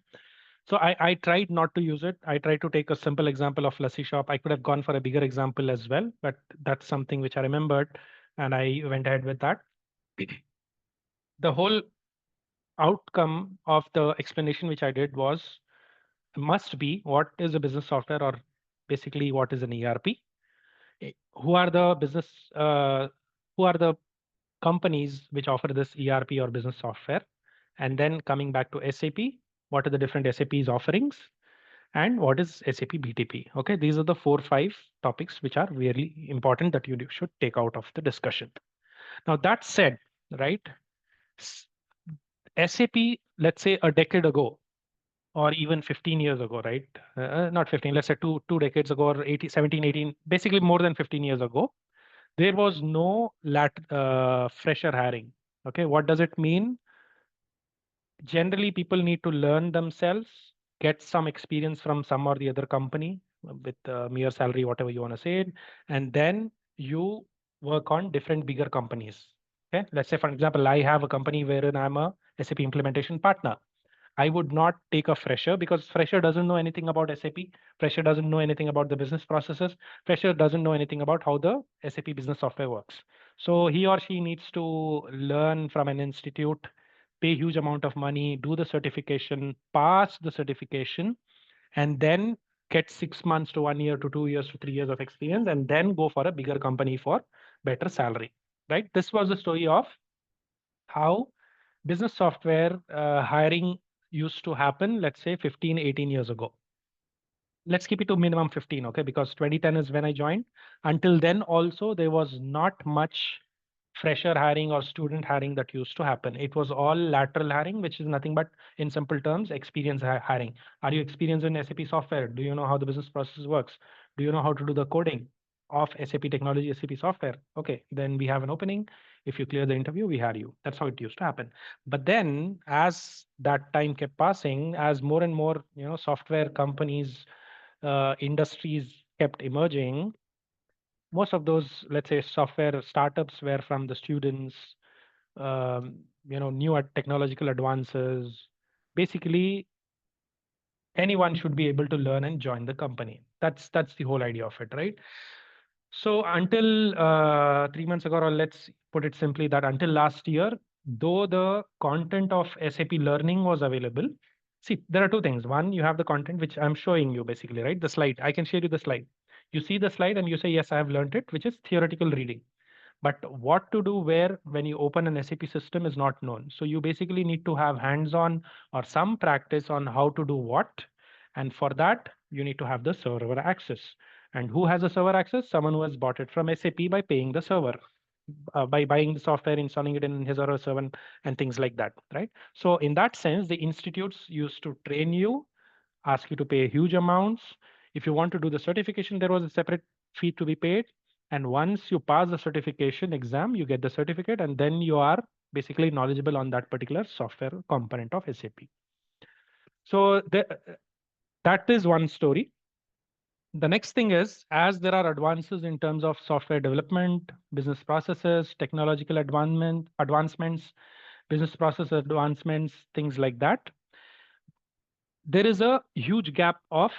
Speaker 1: so I tried not to use it. I tried to take a simple example of lassi shop. I could have gone for a bigger example as well, but that's something which I remembered, and I went ahead with that. The whole outcome of the explanation which I did was must be what is a business software, or basically what is an ERP. Who are the business who are the companies which offer this ERP or business software, and then coming back to SAP, what are the different SAP's offerings, and what is SAP BTP. Okay, these are the 4-5 topics which are really important that you should take out of the discussion. Now that said, right, SAP, let's say a decade ago, or even 15 years ago, right? Not 15, let's say two decades ago, or 17, 18, basically more than 15 years ago, there was no fresher hiring. Okay, what does it mean? Generally, people need to learn themselves, get some experience from some or the other company with mere salary, whatever you want to say it, and then you work on different bigger companies. Okay, let's say, for example, I have a company wherein I'm a SAP implementation partner. I would not take a fresher, because fresher doesn't know anything about SAP. Fresher doesn't know anything about the business processes. Fresher doesn't know anything about how the SAP business software works. So he or she needs to learn from an institute, pay huge amount of money, do the certification, pass the certification, and then get 6 months to 1 year to 2 years to 3 years of experience, and then go for a bigger company for better salary. Right? This was the story of how business software hiring used to happen, let's say 15, 18 years ago. Let's keep it to minimum 15, okay? Because 2010 is when I joined. Until then also, there was not much fresher hiring or student hiring that used to happen. It was all lateral hiring, which is nothing but, in simple terms, experience hiring. Are you experienced in SAP software? Do you know how the business process works? Do you know how to do the coding of SAP technology, SAP software? Okay, then we have an opening. If you clear the interview, we hire you. That's how it used to happen. But then, as that time kept passing, as more and more software companies, industries kept emerging, most of those, let's say, software startups were from the students, new technological advances. Basically, anyone should be able to learn and join the company. That's the whole idea of it, right? So until 3 months ago, or let's put it simply, that until last year, though the content of SAP learning was available, see, there are two things. One, you have the content, which I'm showing you basically, right? The slide. I can share you the slide. You see the slide and you say, yes, I have learned it, which is theoretical reading. But what to do where when you open an SAP system is not known. So you basically need to have hands-on or some practice on how to do what. And for that, you need to have the server access. And who has a server access? Someone who has bought it from SAP by paying the server, by buying the software, installing it in his or her server, and things like that, right? So in that sense, the institutes used to train you, ask you to pay huge amounts. If you want to do the certification, there was a separate fee to be paid. And once you pass the certification exam, you get the certificate, and then you are basically knowledgeable on that particular software component of SAP. So that is one story. The next thing is, as there are advances in terms of software development, business processes, technological advancements, business process advancements, things like that, there is a huge gap of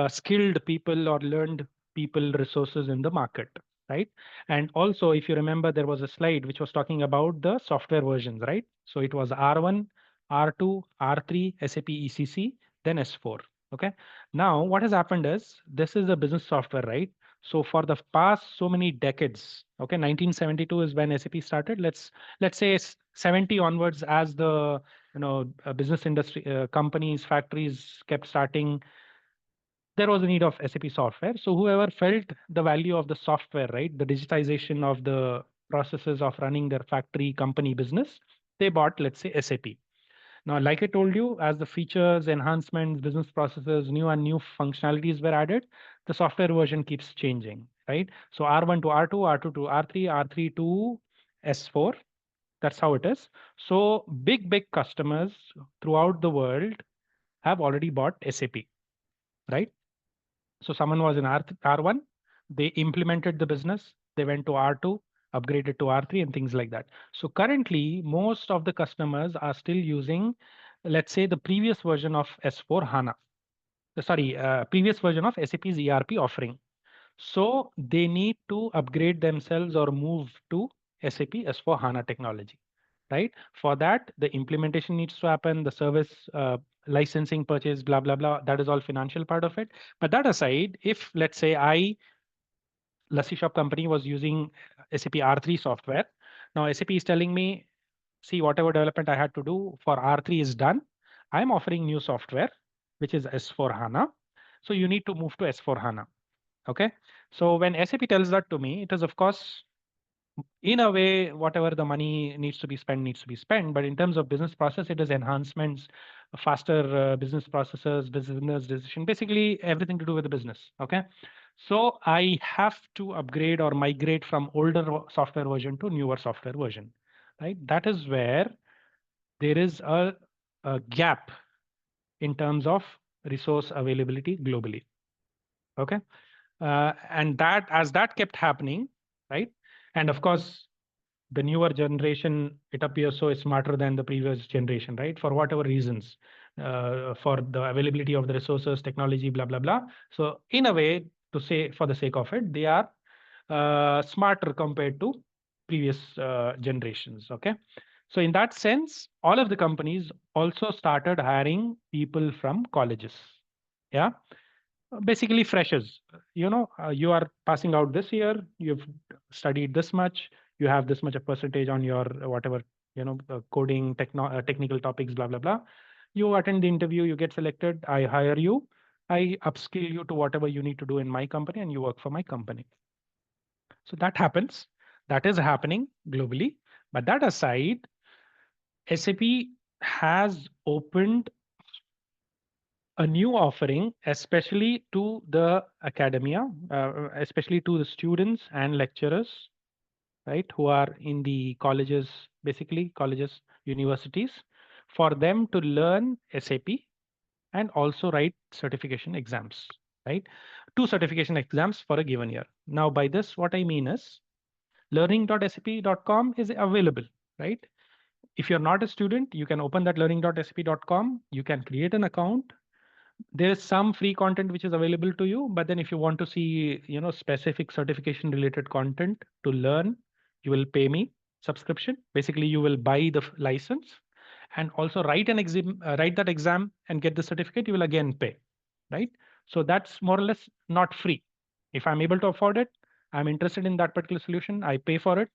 Speaker 1: skilled people or learned people resources in the market, right? And also, if you remember, there was a slide which was talking about the software versions, right? So it was R1, R2, R3, SAP ECC, then S4. Okay. Now, what has happened is, this is a business software, right? So for the past so many decades, okay, 1972 is when SAP started. Let's say 70 onwards, as the business industry, companies, factories kept starting, there was a need of SAP software. So whoever felt the value of the software, right, the digitization of the processes of running their factory, company, business, they bought, let's say, SAP. Now, like I told you, as the features, enhancements, business processes, new and new functionalities were added, the software version keeps changing, right? So R1 to R2, R2 to R3, R3 to S4. That's how it is. So big customers throughout the world have already bought SAP, right? So someone was in R1, they implemented the business, they went to R2, upgraded to R3, and things like that. So currently, most of the customers are still using, let's say, the previous version of S4 HANA. Sorry, previous version of SAP's ERP offering. So they need to upgrade themselves or move to SAP S4 HANA technology, right? For that, the implementation needs to happen, the service, licensing, purchase, blah, blah, blah. That is all financial part of it. But that aside, if let's say Lassi Shop company was using SAP R3 software, now SAP is telling me, see, whatever development I had to do for R3 is done. I'm offering new software, which is S4 HANA. So you need to move to S4 HANA. Okay. So when SAP tells that to me, it is of course, in a way, whatever the money needs to be spent. But in terms of business process, it is enhancements, faster business processes, business decision, basically everything to do with the business. Okay. So I have to upgrade or migrate from older software version to newer software version, right? That is where there is a gap in terms of resource availability globally. Okay. And that, as that kept happening, right? And of course, the newer generation, it appears so smarter than the previous generation, right? For whatever reasons, for the availability of the resources, technology, blah, blah, blah. So in a way, to say for the sake of it, they are smarter compared to previous generations, okay? So in that sense, all of the companies also started hiring people from colleges, yeah? Basically freshers. You are passing out this year, you've studied this much, you have this much of percentage on your whatever, coding, technical topics, blah, blah, blah. You attend the interview, you get selected, I hire you, I upskill you to whatever you need to do in my company, and you work for my company. So that happens. That is happening globally. But that aside, SAP has opened a new offering, especially to the academia, especially to the students and lecturers, right, who are in the colleges, basically colleges, universities, for them to learn SAP and also write certification exams, right? Two certification exams for a given year. Now, by this, what I mean is learning.sap.com is available, right? If you're not a student, you can open that learning.sap.com, you can create an account. There is some free content which is available to you, but then if you want to see, specific certification related content to learn, you will pay me subscription. Basically, you will buy the license and also write an exam, write that exam and get the certificate. You will again pay, right? So that's more or less not free. If I'm able to afford it, I'm interested in that particular solution, I pay for it,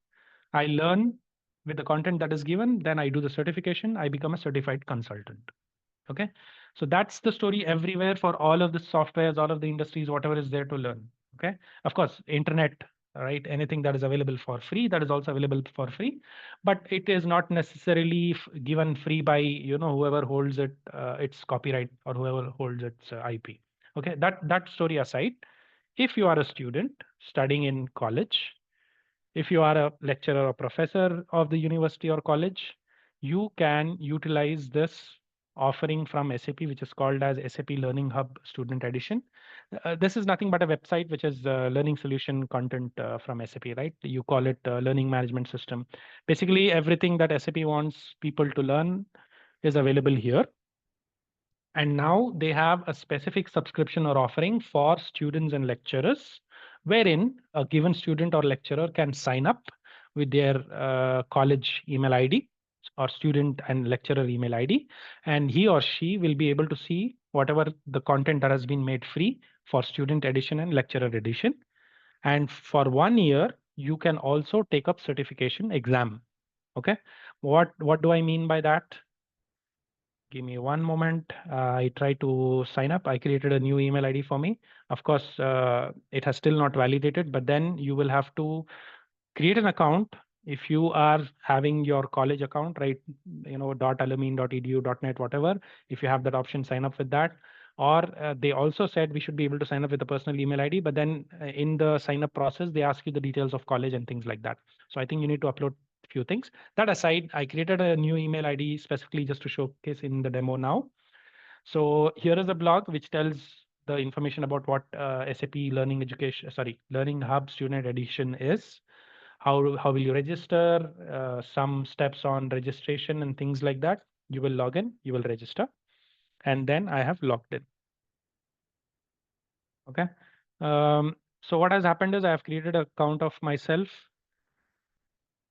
Speaker 1: I learn with the content that is given, then I do the certification, I become a certified consultant. Okay. So that's the story everywhere for all of the softwares, all of the industries, whatever is there to learn. Okay. Of course, internet, right? Anything that is available for free, that is also available for free, but it is not necessarily given free by, whoever holds it, its copyright, or whoever holds its IP. Okay. That story aside, if you are a student studying in college, if you are a lecturer or professor of the university or college, you can utilize this offering from SAP, which is called as SAP Learning Hub Student Edition. This is nothing but a website which is learning solution content from SAP, right? You call it learning management system. Basically, everything that SAP wants people to learn is available here. And now they have a specific subscription or offering for students and lecturers, wherein a given student or lecturer can sign up with their college email ID or student and lecturer email ID, and he or she will be able to see whatever the content that has been made free for student edition and lecturer edition. And for 1 year, you can also take up certification exam. Okay, what do I mean by that? Give me one moment. I try to sign up. I created a new email ID for me. Of course, it has still not validated, but then you will have to create an account. If you are having your college account, right, .alumine.edu.net, whatever, if you have that option, sign up with that. Or they also said we should be able to sign up with a personal email ID, but then in the sign up process, they ask you the details of college and things like that. So I think you need to upload a few things. That aside, I created a new email ID specifically just to showcase in the demo now. So here is a blog which tells the information about what SAP Learning Hub Student Edition is. How will you register? Some steps on registration and things like that. You will log in, you will register, and then I have logged in. Okay. So what has happened is I have created an account of myself,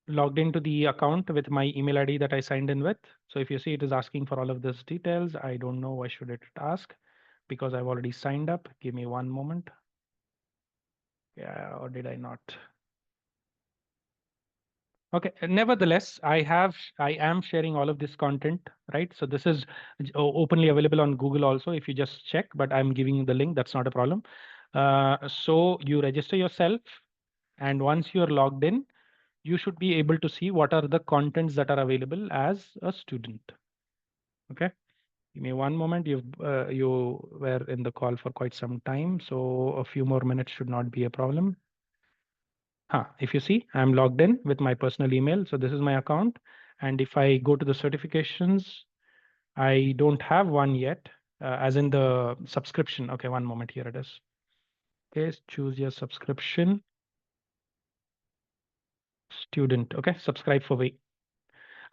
Speaker 1: logged into the account with my email ID that I signed in with. So if you see it is asking for all of these details, I don't know why should it ask, because I've already signed up. Give me one moment. Yeah, or did I not? Okay. Nevertheless, I am sharing all of this content, right? So this is openly available on Google also, if you just check, but I'm giving you the link. That's not a problem. So you register yourself, and once you're logged in, you should be able to see what are the contents that are available as a student. Okay. Give me one moment. You were in the call for quite some time, so a few more minutes should not be a problem. If you see, I'm logged in with my personal email. So this is my account. And if I go to the certifications, I don't have one yet, as in the subscription. Okay, one moment, here it is. Okay, choose your subscription. Student, okay, subscribe for free.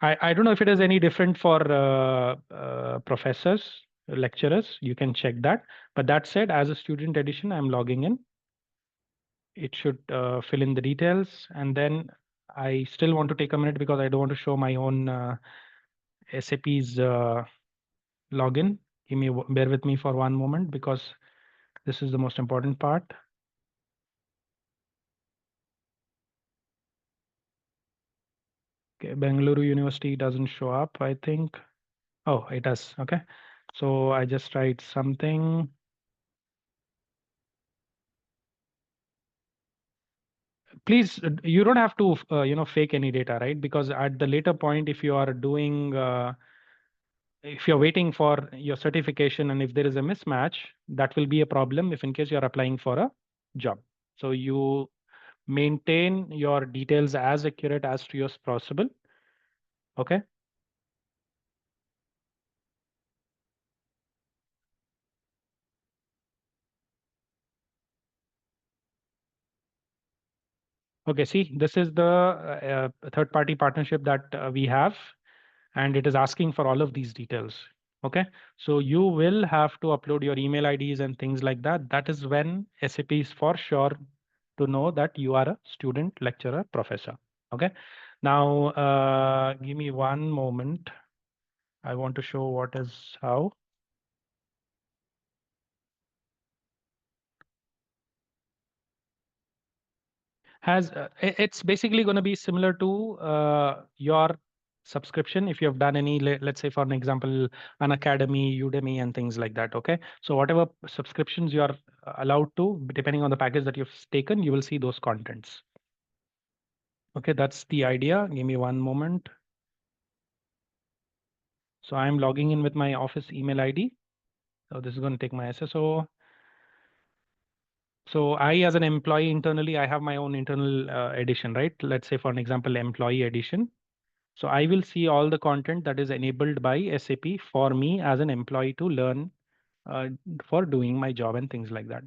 Speaker 1: I don't know if it is any different for professors, lecturers. You can check that. But that said, as a student edition, I'm logging in. It should fill in the details, and then I still want to take a minute because I don't want to show my own SAP's login. Bear with me for one moment because this is the most important part. Okay, Bengaluru University doesn't show up, I think. Oh, it does. Okay. So I just write something. please, you don't have to, fake any data, right? Because at the later point, if you're waiting for your certification and if there is a mismatch, that will be a problem if in case you're applying for a job. So you maintain your details as accurate as to as possible. Okay. Okay, see, this is the third party partnership that we have, and it is asking for all of these details. Okay, so you will have to upload your email IDs and things like that. That is when SAP is for sure to know that you are a student, lecturer, professor. Okay, now give me one moment. I want to show what is how. It's basically going to be similar to your subscription if you have done any, let's say for an example, an academy, Udemy and things like that. Okay, so whatever subscriptions you are allowed to, depending on the package that you've taken, you will see those contents. Okay, that's the idea. Give me one moment. So I'm logging in with my office email ID. So this is going to take my SSO. So I, as an employee internally, I have my own internal edition, right? Let's say for an example, employee edition. So I will see all the content that is enabled by SAP for me as an employee to learn uh, for doing my job and things like that.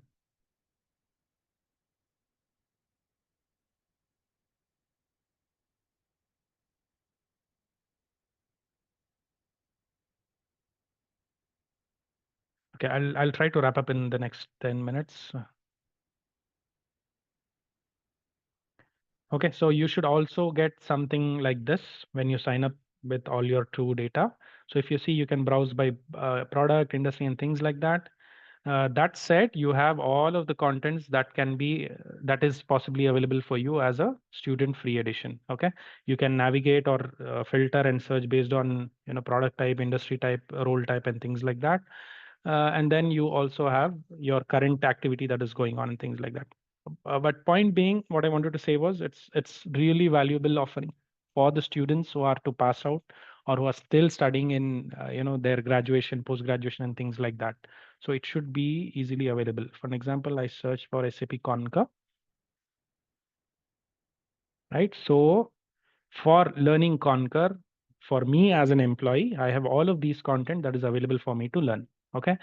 Speaker 1: Okay, I'll try to wrap up in the next 10 minutes. Okay, so you should also get something like this when you sign up with all your true data. So if you see, you can browse by product, industry, and things like that. That said, you have all of the contents that can be that is possibly available for you as a student free edition. Okay, you can navigate or filter and search based on product type, industry type, role type, and things like that. And then you also have your current activity that is going on and things like that. But point being, what I wanted to say was it's really valuable offering for the students who are to pass out or who are still studying in their graduation, post graduation, and things like that. So it should be easily available. For an example, I search for SAP Concur, right? So for learning Concur, for me as an employee, I have all of these content that is available for me to learn. Okay.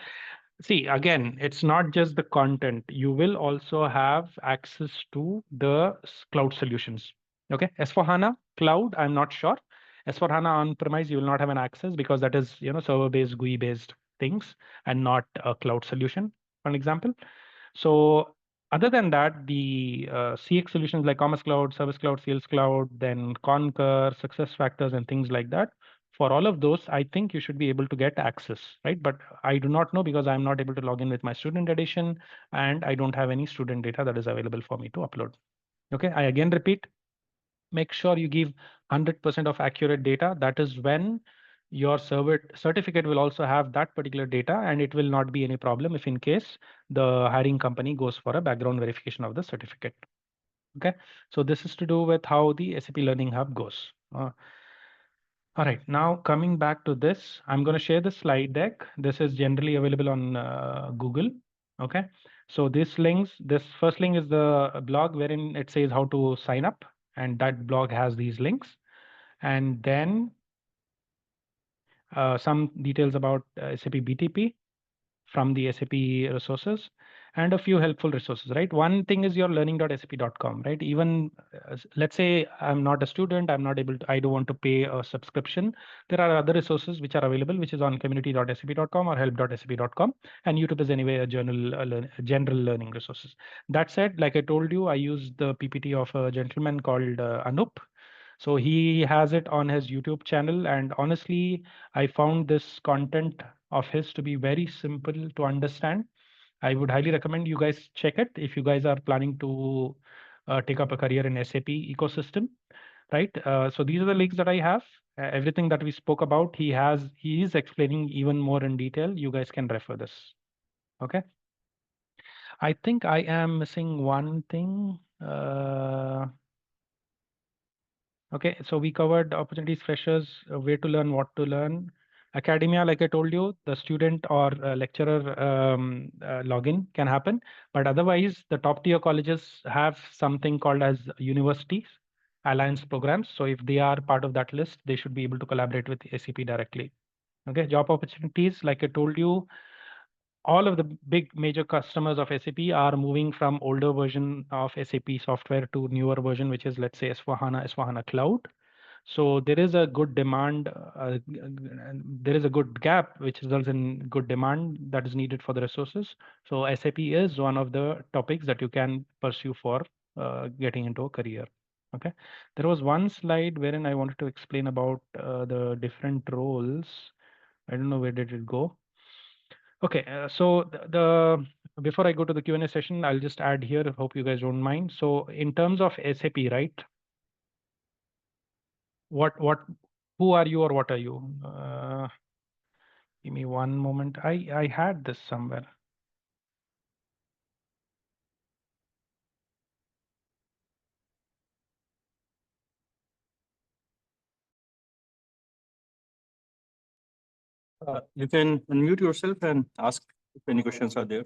Speaker 1: See, again, it's not just the content. You will also have access to the cloud solutions. Okay. As for HANA cloud, I'm not sure. As for HANA on-premise, you will not have an access because that is, server-based, GUI-based things and not a cloud solution, for an example. So other than that, the CX solutions like Commerce Cloud, Service Cloud, Sales Cloud, then Concur, Success Factors, and things like that. For all of those, I think you should be able to get access, right? But I do not know because I'm not able to log in with my student edition and I don't have any student data that is available for me to upload. Okay, I again repeat, make sure you give 100% of accurate data. That is when your certificate will also have that particular data and it will not be any problem if in case the hiring company goes for a background verification of the certificate. Okay, so this is to do with how the SAP Learning Hub goes. All right, now coming back to this, I'm going to share the slide deck. This is generally available on Google. Okay, so this first link is the blog wherein it says how to sign up, and that blog has these links. And then some details about SAP BTP from the SAP resources and a few helpful resources, right? One thing is your learning.sap.com, right? Even let's say I'm not a student, I'm not able to, I don't want to pay a subscription. There are other resources which are available, which is on community.sap.com or help.sap.com. And YouTube is anyway a general learning resources. That said, like I told you, I use the PPT of a gentleman called Anup. So he has it on his YouTube channel. And honestly, I found this content of his to be very simple to understand. I would highly recommend you guys check it if you guys are planning to take up a career in SAP ecosystem, right? So these are the links that I have. Everything that we spoke about, he is explaining even more in detail. You guys can refer this. Okay. I think I am missing one thing. Uh, okay, so we covered opportunities, freshers, where to learn, what to learn. Academia, like I told you, the student or lecturer login can happen, but otherwise the top tier colleges have something called as universities, alliance programs. So if they are part of that list, they should be able to collaborate with SAP directly. Okay, job opportunities, like I told you, all of the big major customers of SAP are moving from older version of SAP software to newer version, which is, let's say, S/4HANA, S/4HANA Cloud. So there is a good demand, there is a good gap, which results in good demand that is needed for the resources. So SAP is one of the topics that you can pursue for getting into a career. Okay. There was one slide wherein I wanted to explain about the different roles. I don't know where did it go. Okay, so before I go to the Q&A session, I'll just add here. Hope you guys don't mind. So in terms of SAP, right? What who are you or what are you? Give me one moment. I had this somewhere.
Speaker 2: You can unmute yourself and ask if any questions are there.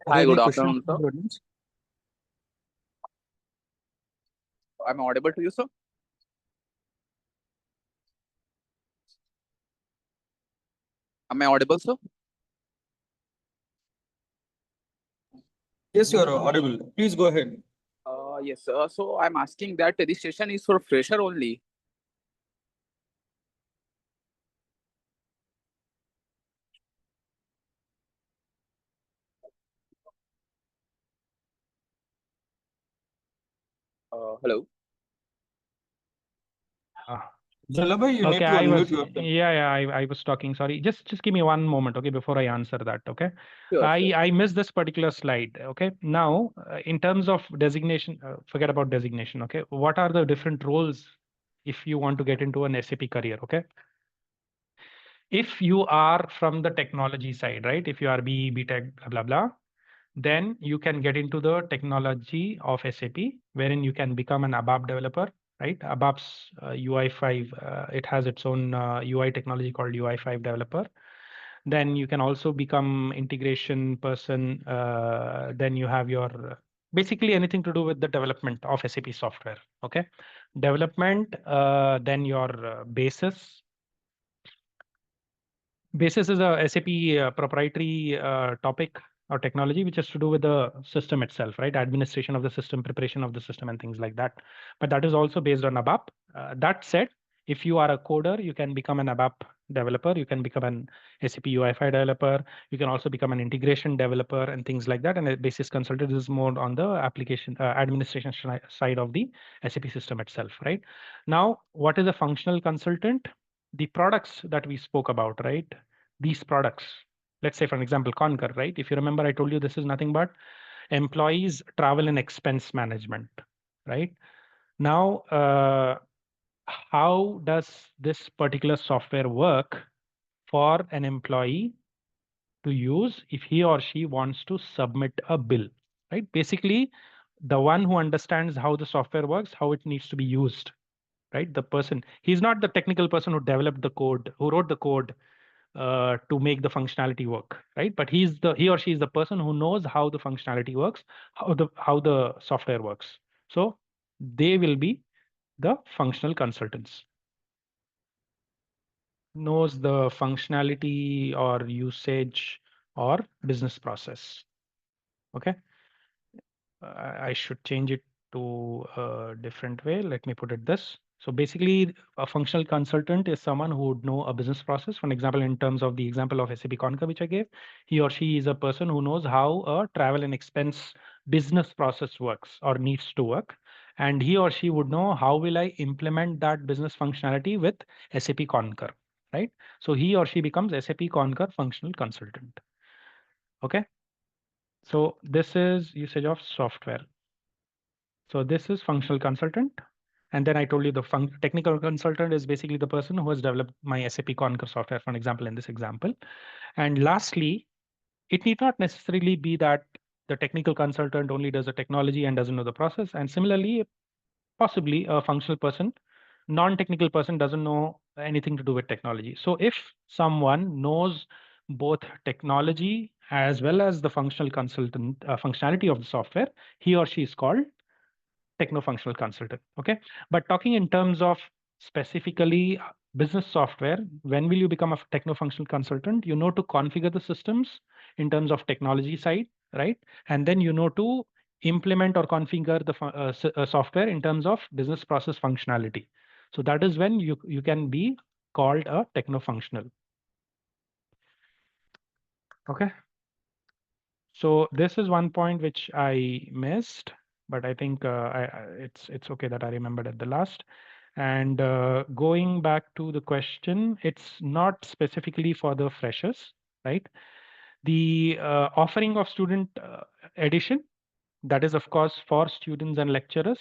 Speaker 2: Are
Speaker 3: Hi,
Speaker 2: there
Speaker 3: good
Speaker 2: any questions
Speaker 3: afternoon,
Speaker 2: from
Speaker 3: sir.
Speaker 2: the audience?
Speaker 3: I'm audible to you, sir. Am I audible, sir?
Speaker 2: Yes, you are audible. Please go ahead.
Speaker 3: Yes, sir. So I'm asking that this session is for fresher only. Hello.
Speaker 1: Ah,
Speaker 2: Jalabhai, you need
Speaker 1: okay,
Speaker 2: to
Speaker 1: I
Speaker 2: unmute
Speaker 1: was
Speaker 2: yourself.
Speaker 1: yeah, I was talking. Sorry, just give me one moment, okay, before I answer that. Okay,
Speaker 3: Sure, sure.
Speaker 1: I missed this particular slide. Okay, now in terms of designation, forget about designation. Okay, what are the different roles if you want to get into an SAP career? Okay, if you are from the technology side, right? If you are BE, Tech, blah, blah, blah, then you can get into the technology of SAP, wherein you can become an ABAP developer, right? ABAP's UI5, it has its own UI technology called UI5 developer. Then you can also become integration person. Then you have your basically anything to do with the development of SAP software. Okay, development. Then your basis. Basis is a SAP proprietary topic or technology which has to do with the system itself, right? Administration of the system, preparation of the system, and things like that. But that is also based on ABAP. That said, if you are a coder, you can become an ABAP developer. You can become an SAP UI5 developer. You can also become an integration developer and things like that. And a basis consultant is more on the application administration side of the SAP system itself, right? Now, what is a functional consultant? The products that we spoke about, right? These products, let's say, for an example, Concur, right? If you remember, I told you this is nothing but employees travel and expense management, right? Now, how does this particular software work for an employee to use if he or she wants to submit a bill, right? Basically, the one who understands how the software works, how it needs to be used, right? The person, he's not the technical person who developed the code, who wrote the code to make the functionality work, right? But he or she is the person who knows how the functionality works, how the software works. So they will be the functional consultants. Knows the functionality or usage or business process. Okay. I should change it to a different way. Let me put it this. So basically, a functional consultant is someone who would know a business process. For example, in terms of the example of SAP Concur, which I gave, he or she is a person who knows how a travel and expense business process works or needs to work. And he or she would know how will I implement that business functionality with SAP Concur, right? So he or she becomes SAP Concur functional consultant. Okay. So this is usage of software. So this is functional consultant. And then I told you the technical consultant is basically the person who has developed my SAP Concur software, for example, in this example. And lastly, it need not necessarily be that the technical consultant only does the technology and doesn't know the process. And similarly, possibly a functional person, non-technical person doesn't know anything to do with technology. So if someone knows both technology as well as the functional consultant functionality of the software, he or she is called techno-functional consultant. Okay, but talking in terms of specifically business software, when will you become a techno-functional consultant? You know to configure the systems in terms of technology side, right? And then you know to implement or configure the software in terms of business process functionality. So that is when you can be called a techno-functional. Okay. So this is one point which I missed, but I think it's okay that I remembered at the last. And going back to the question, it's not specifically for the freshers, right? The offering of student edition, that is of course for students and lecturers.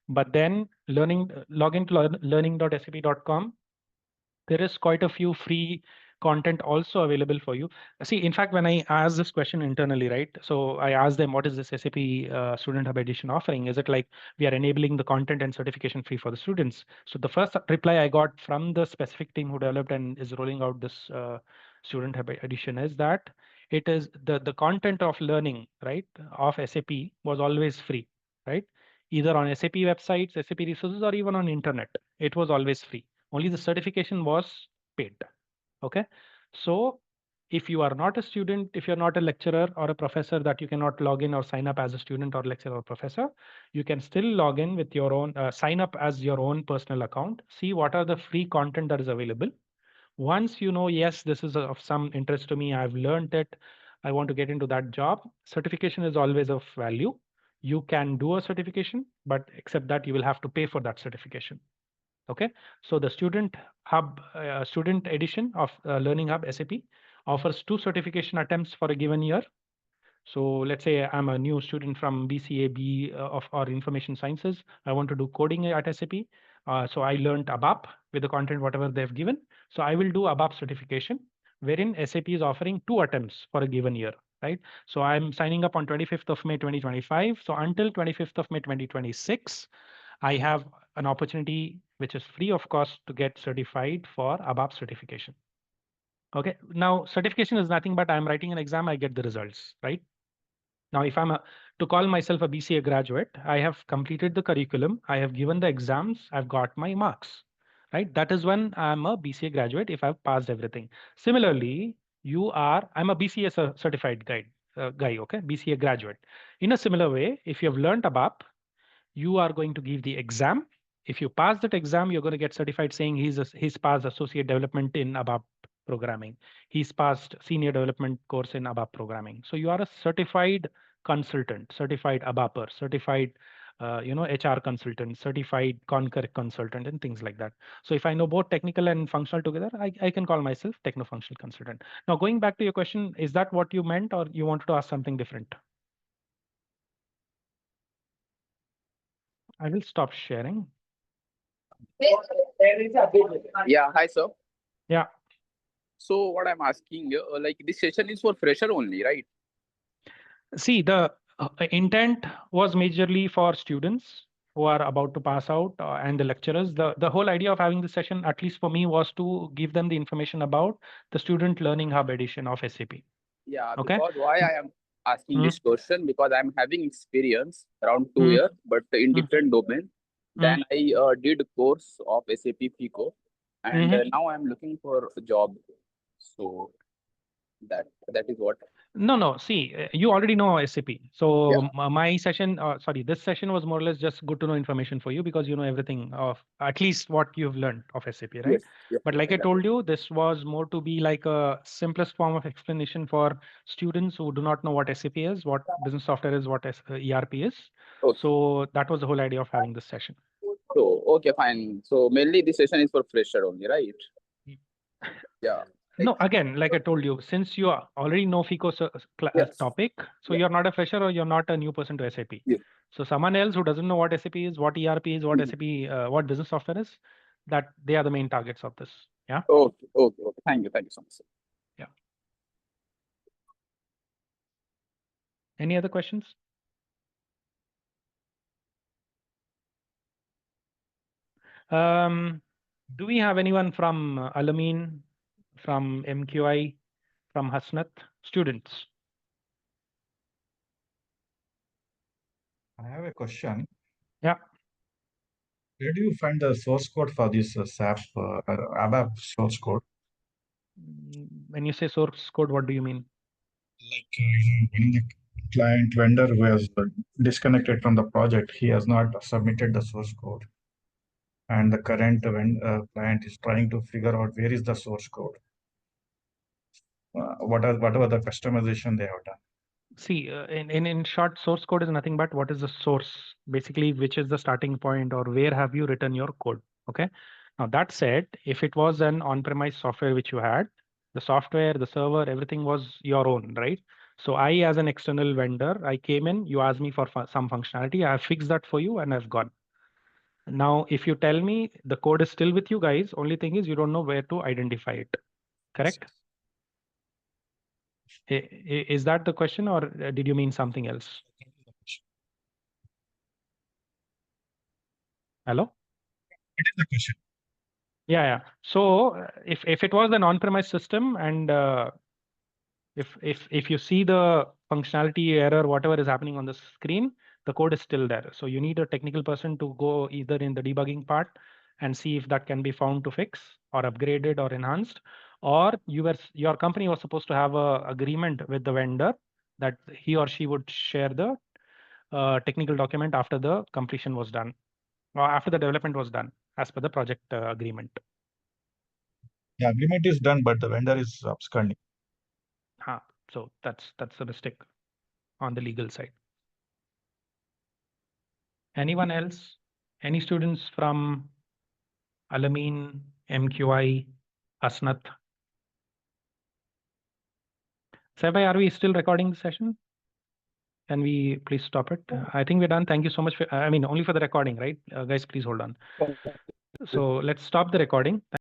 Speaker 1: But then log into learning.sap.com. There is quite a few free content also available for you. See, in fact, when I asked this question internally, right? So I asked them, what is this SAP Student Hub Edition offering? Is it like we are enabling the content and certification free for the students? So the first reply I got from the specific team who developed and is rolling out this Student Hub Edition is that it is the content of learning, right, of SAP was always free, right? Either on SAP websites, SAP resources, or even on internet. It was always free. Only the certification was paid. Okay. So if you are not a student, if you're not a lecturer or a professor that you cannot log in or sign up as a student or lecturer or professor, you can still log in with your own, sign up as your own personal account, see what are the free content that is available. Once you know, yes, this is of some interest to me, I've learned it, I want to get into that job, certification is always of value. You can do a certification, but except that you will have to pay for that certification. Okay, so the student hub, student edition of Learning Hub SAP offers 2 certification attempts for a given year. So let's say I'm a new student from BCAB of or information sciences. I want to do coding at SAP. So I learned ABAP with the content, whatever they've given. So I will do ABAP certification, wherein SAP is offering 2 attempts for a given year, right? So I'm signing up on 25th of May 2025. So until 25th of May 2026, I have an opportunity which is free of cost to get certified for ABAP certification. Okay, now certification is nothing but I'm writing an exam, I get the results, right? Now, if I'm to call myself a BCA graduate, I have completed the curriculum, I have given the exams, I've got my marks, right? That is when I'm a BCA graduate if I've passed everything. Similarly, I'm a BCA certified guy, okay, BCA graduate. In a similar way, if you have learned ABAP, you are going to give the exam. If you pass that exam, you're going to get certified saying he's passed associate development in ABAP programming. He's passed senior development course in ABAP programming. So you are a certified consultant, certified ABAPer, certified HR consultant, certified Concur consultant, and things like that. So if I know both technical and functional together, I can call myself techno-functional consultant. Now, going back to your question, is that what you meant, or you wanted to ask something different? I will stop sharing.
Speaker 3: Yeah, hi sir.
Speaker 1: Yeah.
Speaker 3: So what I'm asking, like this session is for fresher only, right?
Speaker 1: See, the intent was majorly for students who are about to pass out and the lecturers. The whole idea of having this session, at least for me, was to give them the information about the Student Learning Hub edition of SAP.
Speaker 3: Yeah,
Speaker 1: Okay.
Speaker 3: because why I am asking
Speaker 1: Mm.
Speaker 3: this question, because I'm having experience around 2
Speaker 1: Mm.
Speaker 3: years, but in
Speaker 1: Mm.
Speaker 3: different domain. Then I did course of SAP FICO, and now I'm looking for a job. So that is what.
Speaker 1: No. See, you already know SAP. So
Speaker 3: Yeah.
Speaker 1: my session, this session was more or less just good to know information for you because you know everything of at least what you've learned of SAP, right?
Speaker 3: Yes. Yes.
Speaker 1: But like I told you, this was more to be like a simplest form of explanation for students who do not know what SAP is, what business software is, what ERP is.
Speaker 3: Okay.
Speaker 1: So that was the whole idea of having this session.
Speaker 3: So okay, fine. So mainly this session is for fresher only, right? Yeah.
Speaker 1: No, again, like I told you, since you already know FICO
Speaker 3: Yes.
Speaker 1: topic, so
Speaker 3: Yeah.
Speaker 1: you're not a fresher or you're not a new person to SAP.
Speaker 3: Yeah.
Speaker 1: So someone else who doesn't know what SAP is, what ERP is, what SAP, what business software is, that they are the main targets of this. Yeah.
Speaker 3: Okay. Okay. Okay. Thank you so much, sir.
Speaker 1: Yeah. Any other questions? Do we have anyone from Alamin, from MQI, from Hasnat? Students?
Speaker 4: I have a question.
Speaker 1: Yeah.
Speaker 4: Where do you find the source code for this SAP ABAP source code?
Speaker 1: When you say source code, what do you mean?
Speaker 4: Like, when the client vendor who has disconnected from the project, he has not submitted the source code. And the current client is trying to figure out where is the source code. Whatever the customization they have done.
Speaker 1: See, in short, source code is nothing but what is the source, basically, which is the starting point or where have you written your code. Okay. Now that said, if it was an on-premise software which you had, the software, the server, everything was your own, right? So I, as an external vendor, I came in, you asked me for some functionality, I have fixed that for you and I've gone. Now, if you tell me the code is still with you guys, only thing is you don't know where to identify it. Correct? Is that the question or did you mean something else? Hello?
Speaker 4: It is the question.
Speaker 1: Yeah. So if it was an on-premise system and if you see the functionality error, whatever is happening on the screen, the code is still there. So you need a technical person to go either in the debugging part and see if that can be found to fix or upgraded or enhanced, or your company was supposed to have a agreement with the vendor that he or she would share the technical document after the completion was done or after the development was done as per the project agreement.
Speaker 4: The agreement is done, but the vendor is absconding.
Speaker 1: So that's a mistake on the legal side. Anyone else? Any students from Alamin, MQI, Asnath? Sabai, are we still recording the session? Can we please stop it? I think we're done. Thank you so much. I mean, only for the recording, right? Guys, please hold on. So let's stop the recording.